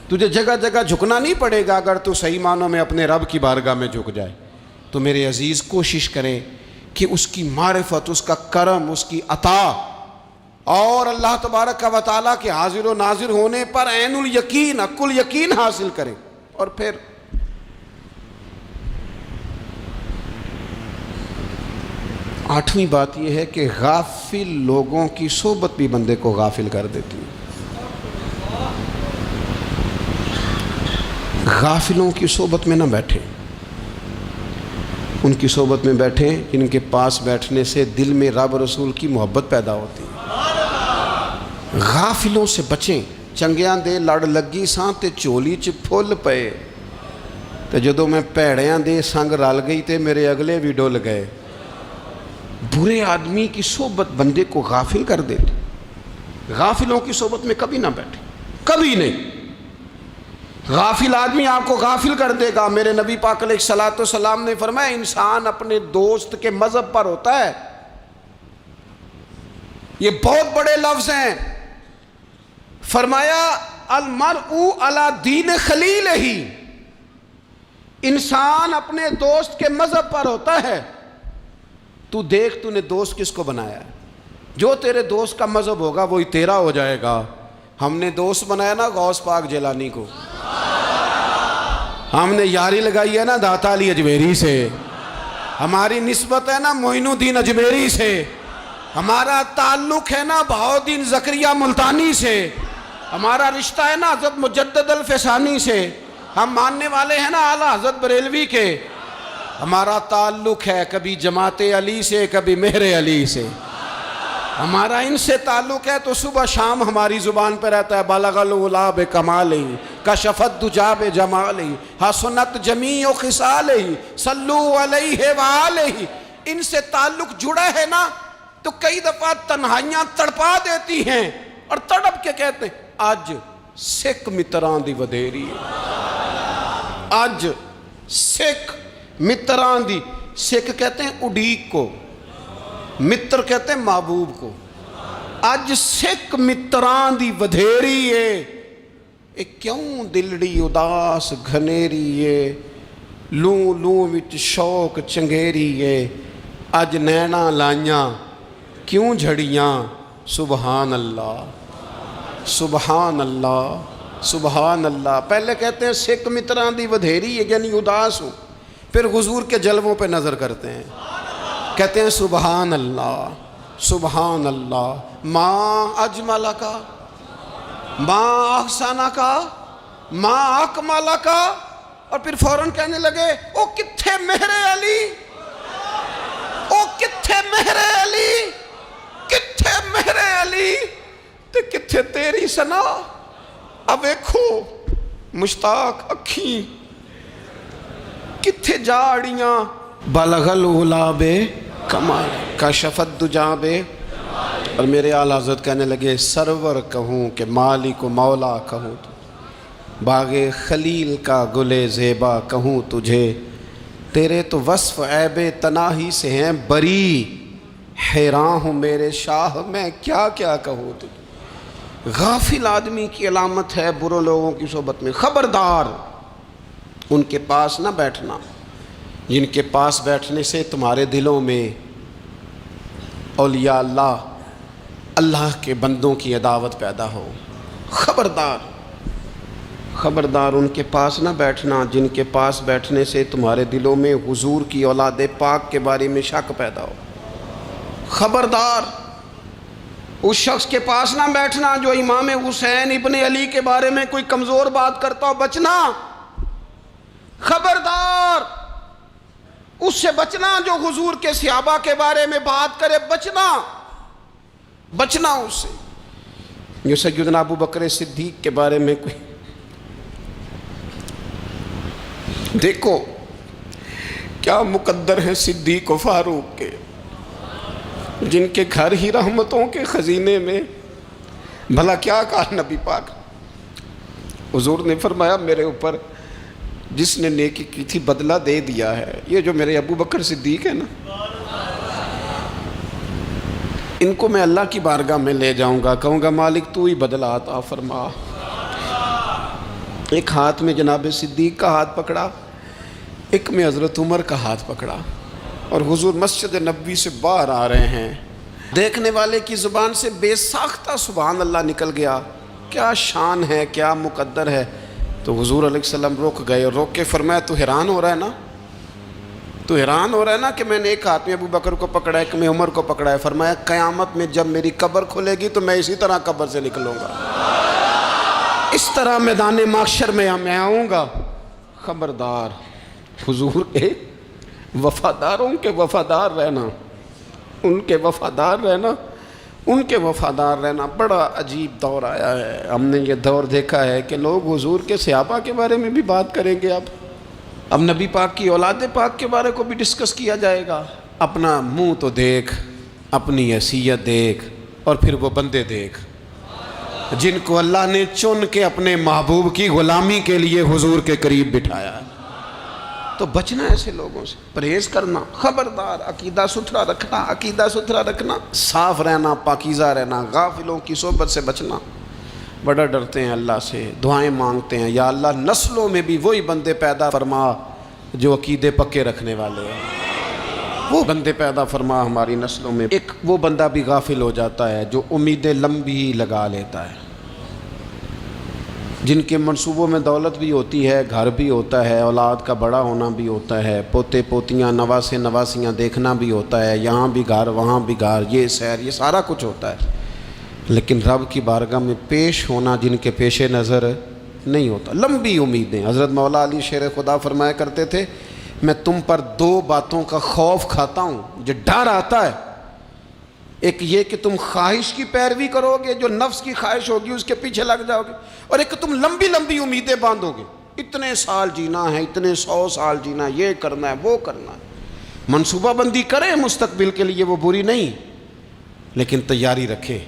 Speaker 1: تجھے جگہ جگہ جھکنا نہیں پڑے گا اگر تو صحیح معنوں میں اپنے رب کی بارگاہ میں جھک جائے۔ تو میرے عزیز کوشش کرے کہ اس کی معرفت، اس کا کرم، اس کی عطا اور اللہ تبارک و تعالیٰ کے حاضر و ناظر ہونے پر عین الیقین، حق الیقین حاصل کریں۔ اور پھر آٹھویں بات یہ ہے کہ غافل لوگوں کی صحبت بھی بندے کو غافل کر دیتی ہے۔ غافلوں کی صحبت میں نہ بیٹھیں، ان کی صحبت میں بیٹھیں جن کے پاس بیٹھنے سے دل میں رب رسول کی محبت پیدا ہوتی ہے۔ غافلوں سے بچیں۔ چنگیاں دے لڑ لگی ساں تے چولی چ پھل پئے، تے جدوں میں پیڑیاں دے سنگ رل گئی تے میرے اگلے بھی ڈول گئے۔ برے آدمی کی صحبت بندے کو غافل کر دیتی۔ غافلوں کی صحبت میں کبھی نہ بیٹھیں، کبھی نہیں۔ غافل آدمی آپ کو غافل کر دے گا۔ میرے نبی پاک علیہ الصلوۃ والسلام نے فرمایا انسان اپنے دوست کے مذہب پر ہوتا ہے۔ یہ بہت بڑے لفظ ہیں۔ فرمایا المرء علی دین خلیلہ، انسان اپنے دوست کے مذہب پر ہوتا ہے۔ تو دیکھ تو نے دوست کس کو بنایا ہے، جو تیرے دوست کا مذہب ہوگا وہی تیرا ہو جائے گا۔ ہم نے دوست بنایا نا غوث پاک جیلانی کو، ہم نے یاری لگائی ہے نا داتا علی اجمیری سے، ہماری نسبت ہے نا معین الدین اجمیری سے، ہمارا تعلق ہے نا بہاؤالدین زکریا ملتانی سے، ہمارا رشتہ ہے نا حضرت مجدد الفسانی سے، ہم ماننے والے ہیں نا اعلیٰ حضرت بریلوی کے، ہمارا تعلق ہے کبھی جماعت علی سے کبھی مہر علی سے، ہمارا ان سے تعلق ہے تو صبح شام ہماری زبان پہ رہتا ہے بالغ العلا بکمالہ کشف الدجی بجمالہ حسنت جمیع خصالہ صلو علیہ وآلہ۔ ان سے تعلق جڑا ہے نا تو کئی دفعہ تنہائیاں تڑپا دیتی ہیں اور تڑپ کے کہتے ہیں آج سکھ متران دی ودھیری ہے، آج سکھ متران دی، سکھ کہتے ہیں اڈیق کو، متر کہتے ہیں محبوب کو، اج سکھ متران دی ودھیری ہے، اے کیوں دلڑی اداس گھنیری ہے، لوں لوں وچ شوق چنگیری ہے، اج نینا لائیاں کیوں جھڑیاں، سبحان اللہ سبحان اللہ سبحان اللہ۔ پہلے کہتے ہیں سکھ متران دی ودھیری ہے یعنی اداس ہوں، پھر حضور کے جلووں پہ نظر کرتے ہیں، کہتے ہیں سبحان اللہ سبحان اللہ، ماں اجمل کا ماں احسن کا ماں اکمل کا، اور پھر فوراً کہنے لگے او کتھے مہر علی، او کتھے مہر علی، کتھے مہر علی تے کتھے تیری سنا، اب ایکھو مشتاق اکھیں کتھے جاڑیاں، بلغ العلا بے کمال کشف الدجی بے، اور میرے اعلیٰ حضرت کہنے لگے سرور کہوں کہ مالک و مولا کہوں تو، باغ خلیل کا گل زیبا کہوں تجھے، تیرے تو وصف عیب تناہی سے ہیں بری، حیران ہوں میرے شاہ میں کیا کیا کہوں تجھے۔ غافل آدمی کی علامت ہے برے لوگوں کی صحبت میں، خبردار ان کے پاس نہ بیٹھنا جن کے پاس بیٹھنے سے تمہارے دلوں میں اولیاء اللہ اللہ کے بندوں کی عداوت پیدا ہو، خبردار خبردار ان کے پاس نہ بیٹھنا جن کے پاس بیٹھنے سے تمہارے دلوں میں حضور کی اولاد پاک کے بارے میں شک پیدا ہو، خبردار اس شخص کے پاس نہ بیٹھنا جو امام حسین ابن علی کے بارے میں کوئی کمزور بات کرتا ہو، بچنا، خبردار اس سے بچنا جو حضور کے صحابہ کے بارے میں بات کرے، بچنا بچنا اس سے، جو سیدنا ابو بکر صدیق کے بارے میں کوئی، دیکھو کیا مقدر ہیں صدیق و فاروق کے، جن کے گھر ہی رحمتوں کے خزینے میں، بھلا کیا کہا نبی پاک، حضور نے فرمایا میرے اوپر جس نے نیکی کی تھی بدلہ دے دیا ہے، یہ جو میرے ابو بکر صدیق ہے نا، ان کو میں اللہ کی بارگاہ میں لے جاؤں گا، کہوں گا مالک تو ہی بدلہ عطا فرما۔ ایک ہاتھ میں جناب صدیق کا ہاتھ پکڑا، ایک میں حضرت عمر کا ہاتھ پکڑا، اور حضور مسجد نبوی سے باہر آ رہے ہیں، دیکھنے والے کی زبان سے بے ساختہ سبحان اللہ نکل گیا، کیا شان ہے کیا مقدر ہے۔ تو حضور علیہ السلام رک گئے اور روک کے فرمایا تو حیران ہو رہا ہے نا، تو حیران ہو رہا ہے نا کہ میں نے ایک ہاتھ میں ابو بکر کو پکڑا ہے ایک میں عمر کو پکڑا ہے، فرمایا قیامت میں جب میری قبر کھلے گی تو میں اسی طرح قبر سے نکلوں گا، اس طرح میدان محشر میں میں آؤں گا۔ خبردار حضور کے وفاداروں کے وفادار رہنا، ان کے وفادار رہنا، ان کے وفادار رہنا۔ بڑا عجیب دور آیا ہے، ہم نے یہ دور دیکھا ہے کہ لوگ حضور کے صحابہ کے بارے میں بھی بات کریں گے، اب نبی پاک کی اولاد پاک کے بارے کو بھی ڈسکس کیا جائے گا۔ اپنا منہ تو دیکھ، اپنی حیثیت دیکھ، اور پھر وہ بندے دیکھ جن کو اللہ نے چن کے اپنے محبوب کی غلامی کے لیے حضور کے قریب بٹھایا ہے۔ تو بچنا ایسے لوگوں سے، پرہیز کرنا، خبردار عقیدہ ستھرا رکھنا، عقیدہ ستھرا رکھنا، صاف رہنا، پاکیزہ رہنا، غافلوں کی صحبت سے بچنا۔ بڑا ڈرتے ہیں اللہ سے، دعائیں مانگتے ہیں یا اللہ نسلوں میں بھی وہی بندے پیدا فرما جو عقیدے پکے رکھنے والے ہیں، وہ بندے پیدا فرما ہماری نسلوں میں۔ ایک وہ بندہ بھی غافل ہو جاتا ہے جو امیدیں لمبی لگا لیتا ہے، جن کے منصوبوں میں دولت بھی ہوتی ہے، گھر بھی ہوتا ہے، اولاد کا بڑا ہونا بھی ہوتا ہے، پوتے پوتیاں نواسے نواسیاں دیکھنا بھی ہوتا ہے، یہاں بھی گھر وہاں بھی گھر، یہ سیر، یہ سارا کچھ ہوتا ہے، لیکن رب کی بارگاہ میں پیش ہونا جن کے پیش نظر نہیں ہوتا۔ لمبی امیدیں۔ حضرت مولا علی شیر خدا فرمایا کرتے تھے، میں تم پر دو باتوں کا خوف کھاتا ہوں، جو ڈر آتا ہے، ایک یہ کہ تم خواہش کی پیروی کرو گے، جو نفس کی خواہش ہوگی اس کے پیچھے لگ جاؤ گے، اور ایک کہ تم لمبی لمبی امیدیں باندھو گے، اتنے سال جینا ہے، اتنے 100 سال جینا، یہ کرنا ہے وہ کرنا ہے۔ منصوبہ بندی کریں مستقبل کے لیے، وہ بری نہیں، لیکن تیاری رکھیں،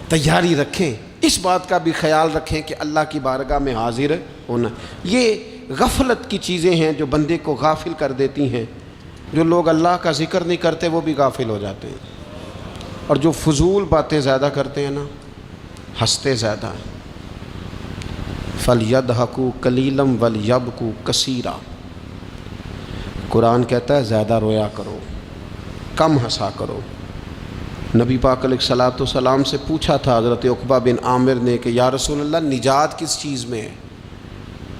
Speaker 1: تیاری رکھیں، اس بات کا بھی خیال رکھیں کہ اللہ کی بارگاہ میں حاضر ہونا۔ یہ غفلت کی چیزیں ہیں جو بندے کو غافل کر دیتی ہیں۔ جو لوگ اللہ کا ذکر نہیں کرتے وہ بھی غافل ہو جاتے ہیں، اور جو فضول باتیں زیادہ کرتے ہیں نا، ہنستے زیادہ ہیں۔ فَلْيَضْحَكُوا قَلِيلًا وَلْيَبْكُوا كَثِيرًا، قرآن کہتا ہے زیادہ رویا کرو، کم ہنسا کرو۔ نبی پاک علیہ الصلوۃ والسلام سے پوچھا تھا حضرت عقبہ بن عامر نے کہ یا رسول اللہ نجات کس چیز میں ہے؟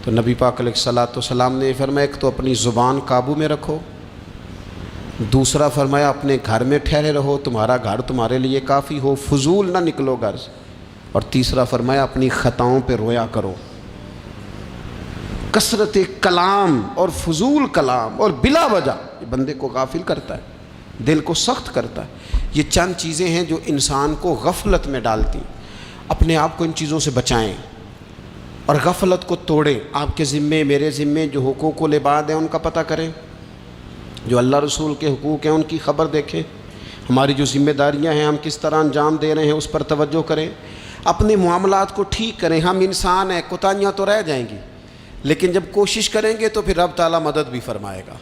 Speaker 1: تو نبی پاک علیہ الصلوۃ والسلام نے فرمایا ایک تو اپنی زبان قابو میں رکھو، دوسرا فرمایا اپنے گھر میں ٹھہرے رہو، تمہارا گھر تمہارے لیے کافی ہو، فضول نہ نکلو گھر سے، اور تیسرا فرمایا اپنی خطاؤں پہ رویا کرو۔ کثرت کلام اور فضول کلام اور بلا وجہ یہ بندے کو غافل کرتا ہے، دل کو سخت کرتا ہے۔ یہ چند چیزیں ہیں جو انسان کو غفلت میں ڈالتی ہیں۔ اپنے آپ کو ان چیزوں سے بچائیں اور غفلت کو توڑیں۔ آپ کے ذمے، میرے ذمے جو حقوق العباد ہیں ان کا پتہ کریں، جو اللہ رسول کے حقوق ہیں ان کی خبر دیکھیں، ہماری جو ذمہ داریاں ہیں ہم کس طرح انجام دے رہے ہیں اس پر توجہ کریں، اپنے معاملات کو ٹھیک کریں۔ ہم انسان ہیں، کوتاہیاں تو رہ جائیں گی، لیکن جب کوشش کریں گے تو پھر رب تعالیٰ مدد بھی فرمائے گا۔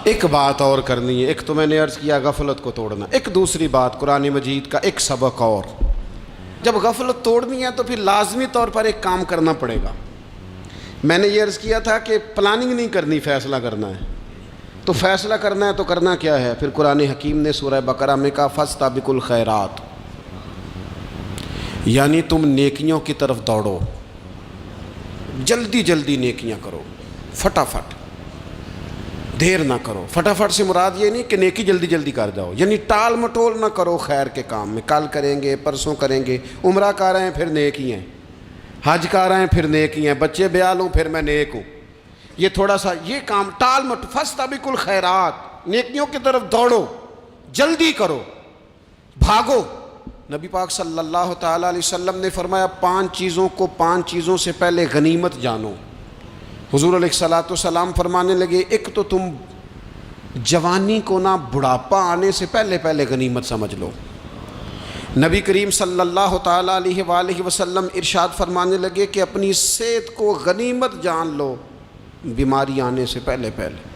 Speaker 1: ایک بات اور کرنی ہے، ایک تو میں نے عرض کیا غفلت کو توڑنا، ایک دوسری بات قرآن مجید کا ایک سبق اور، جب غفلت توڑنی ہے تو پھر لازمی طور پر ایک کام کرنا پڑے گا۔ میں نے یہ عرض کیا تھا کہ پلاننگ نہیں کرنی، فیصلہ کرنا ہے۔ تو فیصلہ کرنا ہے تو کرنا کیا ہے؟ پھر قرآن حکیم نے سورہ بقرہ میں کہا فاستبقوا الخیرات، یعنی تم نیکیوں کی طرف دوڑو، جلدی جلدی نیکیاں کرو، فٹافٹ، دیر نہ کرو۔ فٹافٹ سے مراد یہ نہیں کہ نیکی جلدی جلدی کر جاؤ، یعنی ٹال مٹول نہ کرو خیر کے کام میں، کل کریں گے، پرسوں کریں گے، عمرہ کر رہے ہیں پھر نیکی ہیں، حج کر رہے ہیں پھر نیکی ہیں، بچے بیال ہوں پھر میں نیک ہوں، یہ تھوڑا سا یہ کام ٹال مٹ۔ فاستبقوا الخیرات، نیکیوں کی طرف دوڑو، جلدی کرو، بھاگو۔ نبی پاک صلی اللہ تعالیٰ علیہ وسلم نے فرمایا 5 چیزوں کو 5 چیزوں سے پہلے غنیمت جانو۔ حضور علیہ الصلوۃ والسلام فرمانے لگے ایک تو تم جوانی کو نہ بڑھاپا آنے سے پہلے پہلے غنیمت سمجھ لو۔ نبی کریم صلی اللہ تعالیٰ علیہ وآلہ وسلم ارشاد فرمانے لگے کہ اپنی صحت کو غنیمت جان لو بیماری آنے سے پہلے پہلے۔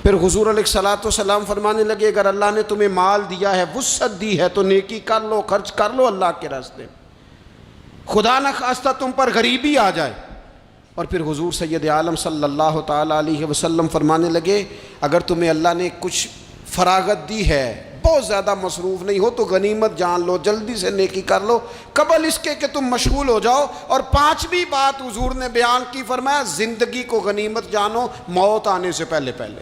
Speaker 1: پھر حضور علیہ الصلوۃ والسلام فرمانے لگے اگر اللہ نے تمہیں مال دیا ہے، وسعت دی ہے، تو نیکی کر لو، خرچ کر لو اللہ کے راستے میں، خدا نہ خواستہ تم پر غریبی آ جائے۔ اور پھر حضور سید عالم صلی اللہ تعالیٰ علیہ وسلم فرمانے لگے اگر تمہیں اللہ نے کچھ فراغت دی ہے، بہت زیادہ مصروف نہیں ہو، تو غنیمت جان لو، جلدی سے نیکی کر لو قبل اس کے کہ تم مشغول ہو جاؤ۔ اور 5ویں بات حضور نے بیان کی، فرمایا زندگی کو غنیمت جانو موت آنے سے پہلے پہلے،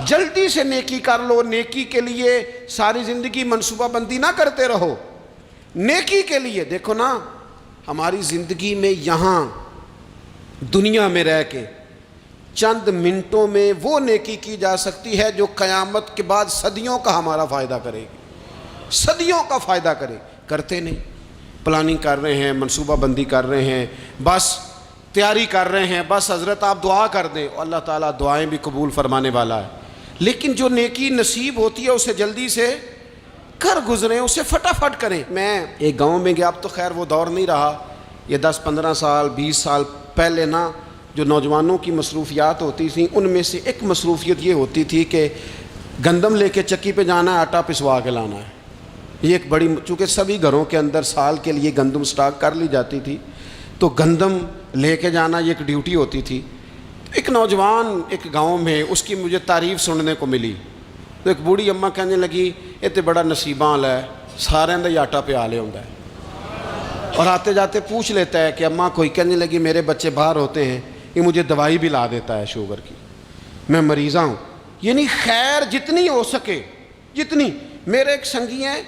Speaker 1: جلدی سے نیکی کر لو۔ نیکی کے لیے ساری زندگی منصوبہ بندی نہ کرتے رہو، نیکی کے لیے دیکھو نا، ہماری زندگی میں یہاں دنیا میں رہ کے چند منٹوں میں وہ نیکی کی جا سکتی ہے جو قیامت کے بعد صدیوں کا ہمارا فائدہ کرے گی، صدیوں کا فائدہ کرے۔ کرتے نہیں، پلاننگ کر رہے ہیں، منصوبہ بندی کر رہے ہیں، بس تیاری کر رہے ہیں، بس حضرت آپ دعا کر دیں، اللہ تعالیٰ دعائیں بھی قبول فرمانے والا ہے، لیکن جو نیکی نصیب ہوتی ہے اسے جلدی سے کر گزریں، اسے فٹافٹ کریں۔ میں ایک گاؤں میں گیا، اب تو خیر وہ دور نہیں رہا، یہ 10-15 سال 20 سال پہلے نا جو نوجوانوں کی مصروفیات ہوتی تھیں ان میں سے ایک مصروفیت یہ ہوتی تھی کہ گندم لے کے چکی پہ جانا ہے، آٹا پسوا کے لانا ہے۔ یہ ایک بڑی، چونکہ سبھی گھروں کے اندر سال کے لیے گندم سٹاک کر لی جاتی تھی، تو گندم لے کے جانا یہ ایک ڈیوٹی ہوتی تھی۔ ایک نوجوان ایک گاؤں میں، اس کی مجھے تعریف سننے کو ملی، تو ایک بوڑھی اماں کہنے لگی یہ تو بڑا نصیباں والا ہے، سارے دا آٹا پیا لے ہوندا ہے۔ اور آتے جاتے پوچھ لیتا ہے کہ اماں کوئی کہنے لگی میرے بچے باہر ہوتے ہیں، یہ مجھے دوائی بھی لا دیتا ہے شوگر کی، میں مریضہ ہوں۔ یعنی خیر جتنی ہو سکے، جتنی۔ میرے ایک سنگی ہیں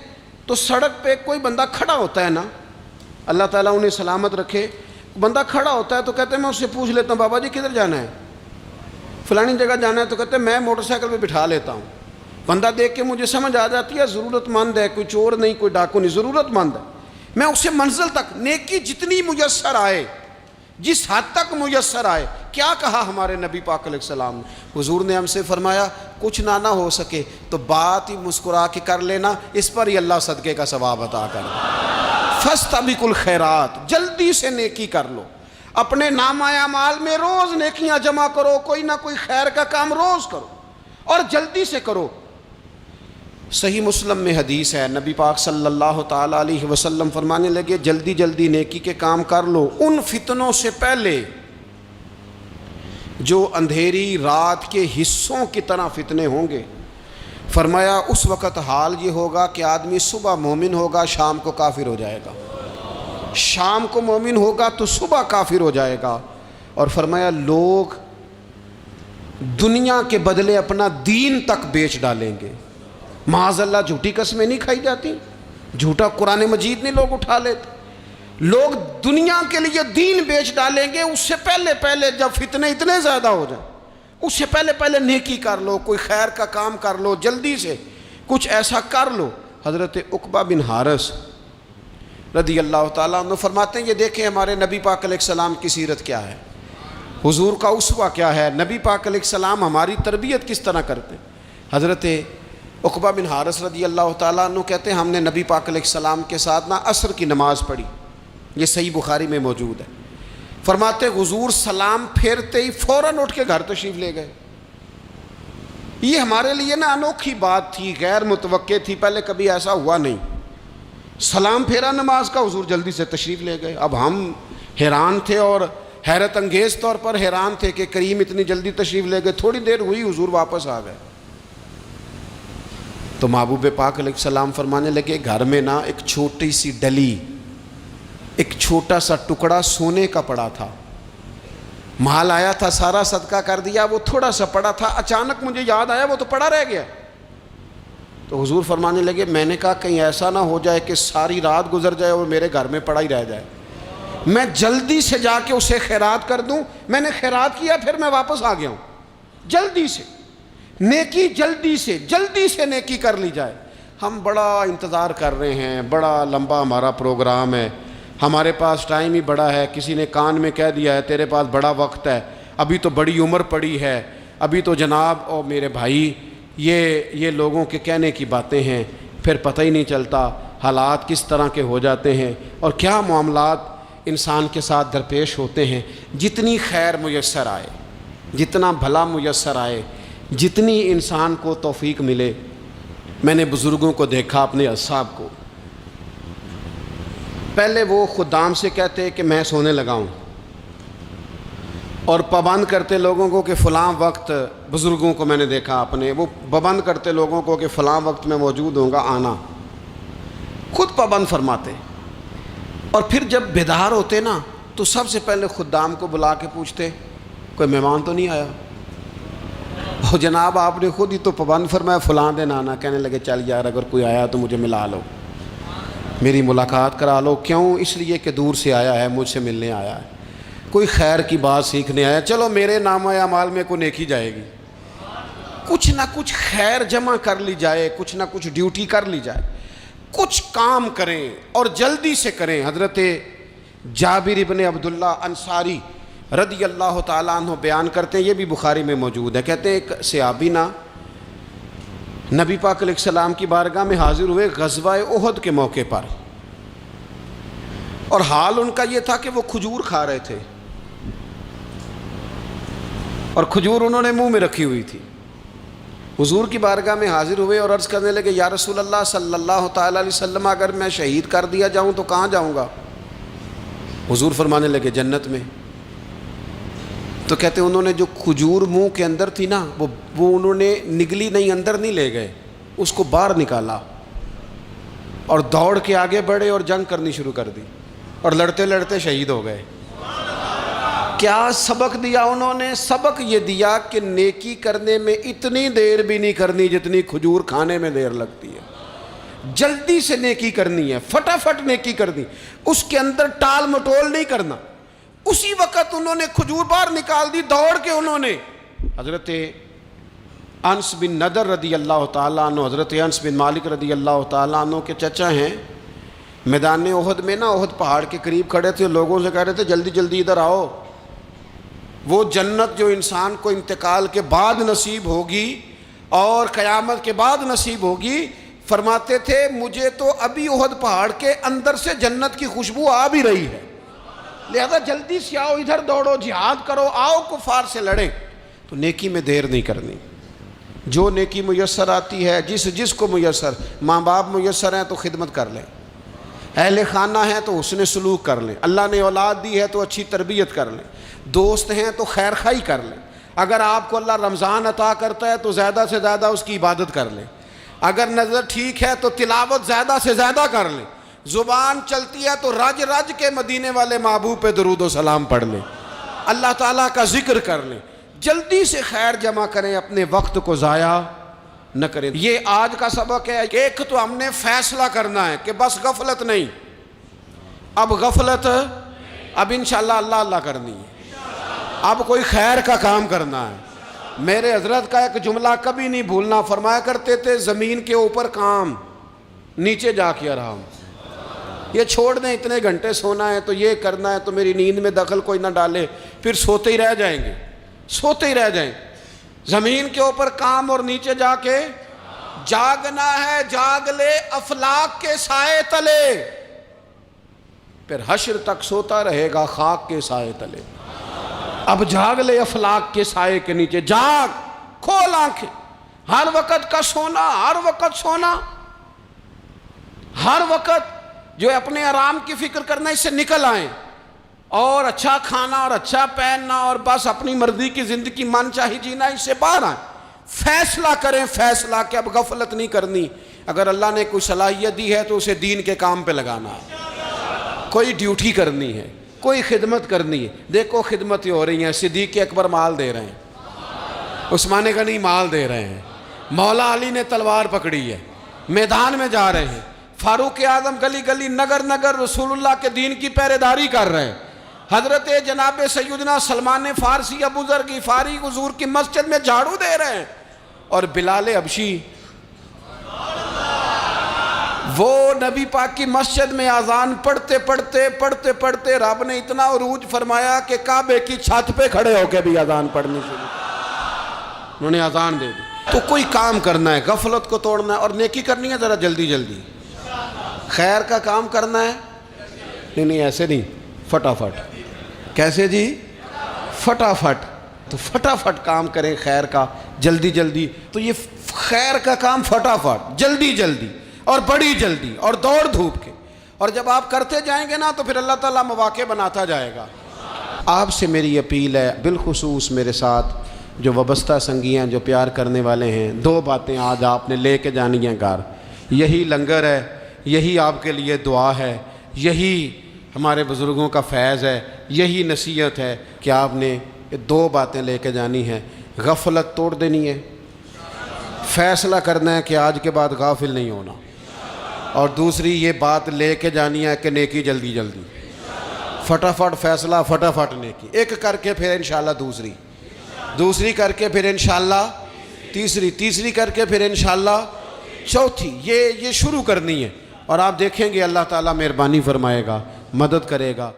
Speaker 1: تو سڑک پہ کوئی بندہ کھڑا ہوتا ہے نا، اللہ تعالیٰ انہیں سلامت رکھے، بندہ کھڑا ہوتا ہے تو کہتے ہیں میں اس سے پوچھ لیتا ہوں بابا جی کدھر جانا ہے، فلانی جگہ جانا ہے، تو کہتے ہیں میں موٹر سائیکل پہ بٹھا لیتا ہوں۔ بندہ دیکھ کے مجھے سمجھ آ جاتی ہے ضرورت مند ہے، کوئی چور نہیں، کوئی ڈاکو نہیں، ضرورت مند ہے۔ میں اسے منزل تک نیکی جتنی میسر آئے، جس حد تک میسر آئے۔ کیا کہا ہمارے نبی پاک علیہ السلام نے؟ حضور نے ہم سے فرمایا کچھ نہ ہو سکے تو بات ہی مسکرا کے کر لینا، اس پر ہی اللہ صدقے کا ثواب عطا کر دے۔ فاستبقوا الخیرات، جلدی سے نیکی کر لو، اپنے نامہ اعمال میں روز نیکیاں جمع کرو، کوئی نہ کوئی خیر کا کام روز کرو اور جلدی سے کرو۔ صحیح مسلم میں حدیث ہے، نبی پاک صلی اللہ تعالیٰ علیہ وسلم فرمانے لگے جلدی جلدی نیکی کے کام کر لو ان فتنوں سے پہلے جو اندھیری رات کے حصوں کی طرح فتنے ہوں گے۔ فرمایا اس وقت حال یہ ہوگا کہ آدمی صبح مومن ہوگا، شام کو کافر ہو جائے گا، شام کو مومن ہوگا تو صبح کافر ہو جائے گا۔ اور فرمایا لوگ دنیا کے بدلے اپنا دین تک بیچ ڈالیں گے۔ معاذ اللہ جھوٹی قسمیں نہیں کھائی جاتی، جھوٹا قرآن مجید نہیں لوگ اٹھا لیتے، لوگ دنیا کے لیے دین بیچ ڈالیں گے۔ اس سے پہلے جب فتنے اتنے زیادہ ہو جائیں، اس سے پہلے نیکی کر لو، کوئی خیر کا کام کر لو، جلدی سے کچھ ایسا کر لو۔ حضرت عقبہ بن حارث رضی اللہ تعالیٰ عنہ فرماتے ہیں یہ دیکھیں ہمارے نبی پاک علیہ السلام کی سیرت کیا ہے، حضور کا اسوہ کیا ہے، نبی پاک علیہ السلام ہماری تربیت کس طرح کرتے۔ حضرت عقبہ بن حارث رضی اللہ تعالیٰ عنہ کہتے ہیں ہم نے نبی پاک علیہ السلام کے ساتھ نا عصر کی نماز پڑھی، یہ صحیح بخاری میں موجود ہے۔ فرماتے حضور سلام پھیرتے ہی فوراً اٹھ کے گھر تشریف لے گئے۔ یہ ہمارے لیے نا انوکھی بات تھی، غیر متوقع تھی، پہلے کبھی ایسا ہوا نہیں۔ سلام پھیرا نماز کا، حضور جلدی سے تشریف لے گئے۔ اب ہم حیران تھے اور حیرت انگیز طور پر حیران تھے کہ کریم اتنی جلدی تشریف لے گئے۔ تھوڑی دیر ہوئی حضور واپس آ گئے تو محبوب پاک علیہ السلام فرمانے لگے گھر میں نا ایک چھوٹی سی ڈلی، ایک چھوٹا سا ٹکڑا سونے کا پڑا تھا، مال آیا تھا سارا صدقہ کر دیا، وہ تھوڑا سا پڑا تھا، اچانک مجھے یاد آیا وہ تو پڑا رہ گیا۔ تو حضور فرمانے لگے میں نے کہا کہیں ایسا نہ ہو جائے کہ ساری رات گزر جائے اور میرے گھر میں پڑا ہی رہ جائے، میں جلدی سے جا کے اسے خیرات کر دوں۔ میں نے خیرات کیا پھر میں واپس آ گیا ہوں۔ جلدی سے نیکی، جلدی سے نیکی کر لی جائے۔ ہم بڑا انتظار کر رہے ہیں، بڑا لمبا ہمارا پروگرام ہے، ہمارے پاس ٹائم ہی بڑا ہے، کسی نے کان میں کہہ دیا ہے تیرے پاس بڑا وقت ہے، ابھی تو بڑی عمر پڑی ہے، ابھی تو جناب او میرے بھائی یہ لوگوں کے کہنے کی باتیں ہیں، پھر پتہ ہی نہیں چلتا حالات کس طرح کے ہو جاتے ہیں اور کیا معاملات انسان کے ساتھ درپیش ہوتے ہیں۔ جتنی خیر میسر آئے، جتنا بھلا میسر آئے، جتنی انسان کو توفیق ملے۔ میں نے بزرگوں کو دیکھا، اپنے اصحاب کو، پہلے وہ خدام سے کہتے کہ میں سونے لگا ہوں اور پابند کرتے لوگوں کو کہ فلاں وقت، بزرگوں کو میں نے دیکھا اپنے، وہ پابند کرتے لوگوں کو کہ فلاں وقت میں موجود ہوں گا آنا، خود پابند فرماتے۔ اور پھر جب بیدار ہوتے نا تو سب سے پہلے خدام کو بلا کے پوچھتے کوئی مہمان تو نہیں آیا؟ اور جناب آپ نے خود ہی تو پابند فرمایا فلاں دن آنا۔ کہنے لگے چل یار اگر کوئی آیا تو مجھے ملا لو، میری ملاقات کرا لو۔ کیوں؟ اس لیے کہ دور سے آیا ہے، مجھ سے ملنے آیا ہے، کوئی خیر کی بات سیکھنے آیا، چلو میرے نامہ اعمال میں کوئی نیکی جائے گی، کچھ نہ کچھ خیر جمع کر لی جائے، کچھ نہ کچھ ڈیوٹی کر لی جائے، کچھ کام کریں اور جلدی سے کریں۔ حضرت جابر ابن عبداللہ انصاری رضی اللہ تعالیٰ عنہ بیان کرتے ہیں، یہ بھی بخاری میں موجود ہے، کہتے ہیں ایک صحابی نا نبی پاک علیہ السلام کی بارگاہ میں حاضر ہوئے غزوہ احد کے موقع پر، اور حال ان کا یہ تھا کہ وہ کھجور کھا رہے تھے اور کھجور انہوں نے منہ میں رکھی ہوئی تھی۔ حضور کی بارگاہ میں حاضر ہوئے اور عرض کرنے لگے یا رسول اللہ صلی اللہ تعالیٰ علیہ وسلم اگر میں شہید کر دیا جاؤں تو کہاں جاؤں گا؟ حضور فرمانے لگے جنت میں۔ تو کہتے ہیں انہوں نے جو کھجور منہ کے اندر تھی نا وہ انہوں نے نگلی نہیں، اندر نہیں لے گئے، اس کو باہر نکالا اور دوڑ کے آگے بڑھے اور جنگ کرنی شروع کر دی۔ اور لڑتے لڑتے شہید ہو گئے۔ کیا سبق دیا انہوں نے؟ سبق یہ دیا کہ نیکی کرنے میں اتنی دیر بھی نہیں کرنی جتنی کھجور کھانے میں دیر لگتی ہے۔ جلدی سے نیکی کرنی ہے، فٹافٹ نیکی کرنی، اس کے اندر ٹال مٹول نہیں کرنا۔ اسی وقت انہوں نے کھجور باہر نکال دی، دوڑ کے انہوں نے حضرت انس بن نضر رضی اللہ تعالیٰ عنہ، حضرت انس بن مالک رضی اللہ تعالیٰ عنہ کے چچا ہیں، میدان احد میں نا، احد پہاڑ کے قریب کھڑے تھے، لوگوں سے کہہ رہے تھے جلدی جلدی ادھر آؤ، وہ جنت جو انسان کو انتقال کے بعد نصیب ہوگی اور قیامت کے بعد نصیب ہوگی، فرماتے تھے مجھے تو ابھی احد پہاڑ کے اندر سے جنت کی خوشبو آ بھی رہی ہے، لہذا جلدی سے آؤ، ادھر دوڑو، جہاد کرو، آؤ کفار سے لڑیں۔ تو نیکی میں دیر نہیں کرنی، جو نیکی میسر آتی ہے، جس کو میسر، ماں باپ میسر ہیں تو خدمت کر لیں، اہل خانہ ہیں تو حسن سلوک کر لیں، اللہ نے اولاد دی ہے تو اچھی تربیت کر لیں، دوست ہیں تو خیر خواہی کر لیں، اگر آپ کو اللہ رمضان عطا کرتا ہے تو زیادہ سے زیادہ اس کی عبادت کر لیں، اگر نظر ٹھیک ہے تو تلاوت زیادہ سے زیادہ کر لیں، زبان چلتی ہے تو رج رج کے مدینے والے محبوب پہ درود و سلام پڑھ لیں، اللہ تعالیٰ کا ذکر کر لیں، جلدی سے خیر جمع کریں، اپنے وقت کو ضائع نہ کریں۔ یہ آج کا سبق ہے۔ ایک تو ہم نے فیصلہ کرنا ہے کہ بس غفلت نہیں، اب غفلت، اب انشاءاللہ اللہ اللہ کرنی ہے، اب کوئی خیر کا کام کرنا ہے۔ میرے حضرت کا ایک جملہ کبھی نہیں بھولنا، فرمایا کرتے تھے زمین کے اوپر کام، نیچے جا کے آرام۔ یہ چھوڑ دیں، اتنے گھنٹے سونا ہے تو یہ کرنا ہے تو میری نیند میں دخل کوئی نہ ڈالے، پھر سوتے ہی رہ جائیں گے، سوتے ہی رہ جائیں۔ زمین کے اوپر کام اور نیچے جا کے جاگنا ہے، جاگ لے افلاک کے سائے تلے، پھر حشر تک سوتا رہے گا خاک کے سائے تلے۔ اب جاگ لے افلاک کے سائے کے نیچے، جاگ، کھول آنکھیں، ہر وقت کا سونا، ہر وقت سونا، ہر وقت جو اپنے آرام کی فکر کرنا، اس سے نکل آئیں اور اچھا کھانا اور اچھا پہننا اور بس اپنی مرضی کی زندگی من چاہی جینا، اس سے باہر آئیں۔ فیصلہ کریں، فیصلہ کہ اب غفلت نہیں کرنی، اگر اللہ نے کوئی صلاحیت دی ہے تو اسے دین کے کام پہ لگانا ہے، کوئی ڈیوٹی کرنی ہے، کوئی خدمت کرنی ہے۔ دیکھو خدمتیں ہو رہی ہیں، صدیق اکبر مال دے رہے ہیں، عثمان غنی مال دے رہے ہیں، مولا علی نے تلوار پکڑی ہے، میدان میں جا رہے ہیں، فاروق اعظم گلی گلی نگر نگر رسول اللہ کے دین کی پہرے داری کر رہے ہیں، حضرت جناب سیدنا سلمان فارسی ابو ذر غفاری حضور کی مسجد میں جھاڑو دے رہے ہیں، اور بلال حبشی وہ نبی پاک کی مسجد میں اذان پڑھتے پڑھتے رب نے اتنا عروج فرمایا کہ کعبے کی چھت پہ کھڑے ہو کے بھی اذان پڑھنی شروع، انہوں نے اذان دے دی۔ تو کوئی کام کرنا ہے، غفلت کو توڑنا ہے اور نیکی کرنی ہے، ذرا جلدی جلدی خیر کا کام کرنا ہے، نہیں ایسے نہیں، فٹافٹ۔ کیسے جی؟ فٹافٹ۔ تو فٹافٹ کام کریں خیر کا، جلدی جلدی۔ تو یہ خیر کا کام فٹافٹ، جلدی جلدی اور بڑی جلدی اور دوڑ دھوپ کے، اور جب آپ کرتے جائیں گے نا تو پھر اللہ تعالیٰ مواقع بناتا جائے گا۔ آپ سے میری اپیل ہے، بالخصوص میرے ساتھ جو وابستہ سنگی ہیں، جو پیار کرنے والے ہیں، دو باتیں آج آپ نے لے کے جانی ہیں گھر۔ یہی لنگر ہے، یہی آپ کے لیے دعا ہے، یہی ہمارے بزرگوں کا فیض ہے، یہی نصیحت ہے کہ آپ نے یہ دو باتیں لے کے جانی ہیں۔ غفلت توڑ دینی ہے، فیصلہ کرنا ہے کہ آج کے بعد غافل نہیں ہونا، اور دوسری یہ بات لے کے جانی ہے کہ نیکی جلدی جلدی، فٹافٹ فیصلہ، فٹافٹ نیکی، ایک کر کے پھر انشاءاللہ دوسری کر کے پھر انشاءاللہ تیسری کر کے پھر انشاءاللہ چوتھی، یہ شروع کرنی ہے، اور آپ دیکھیں گے اللہ تعالیٰ مہربانی فرمائے گا، مدد کرے گا۔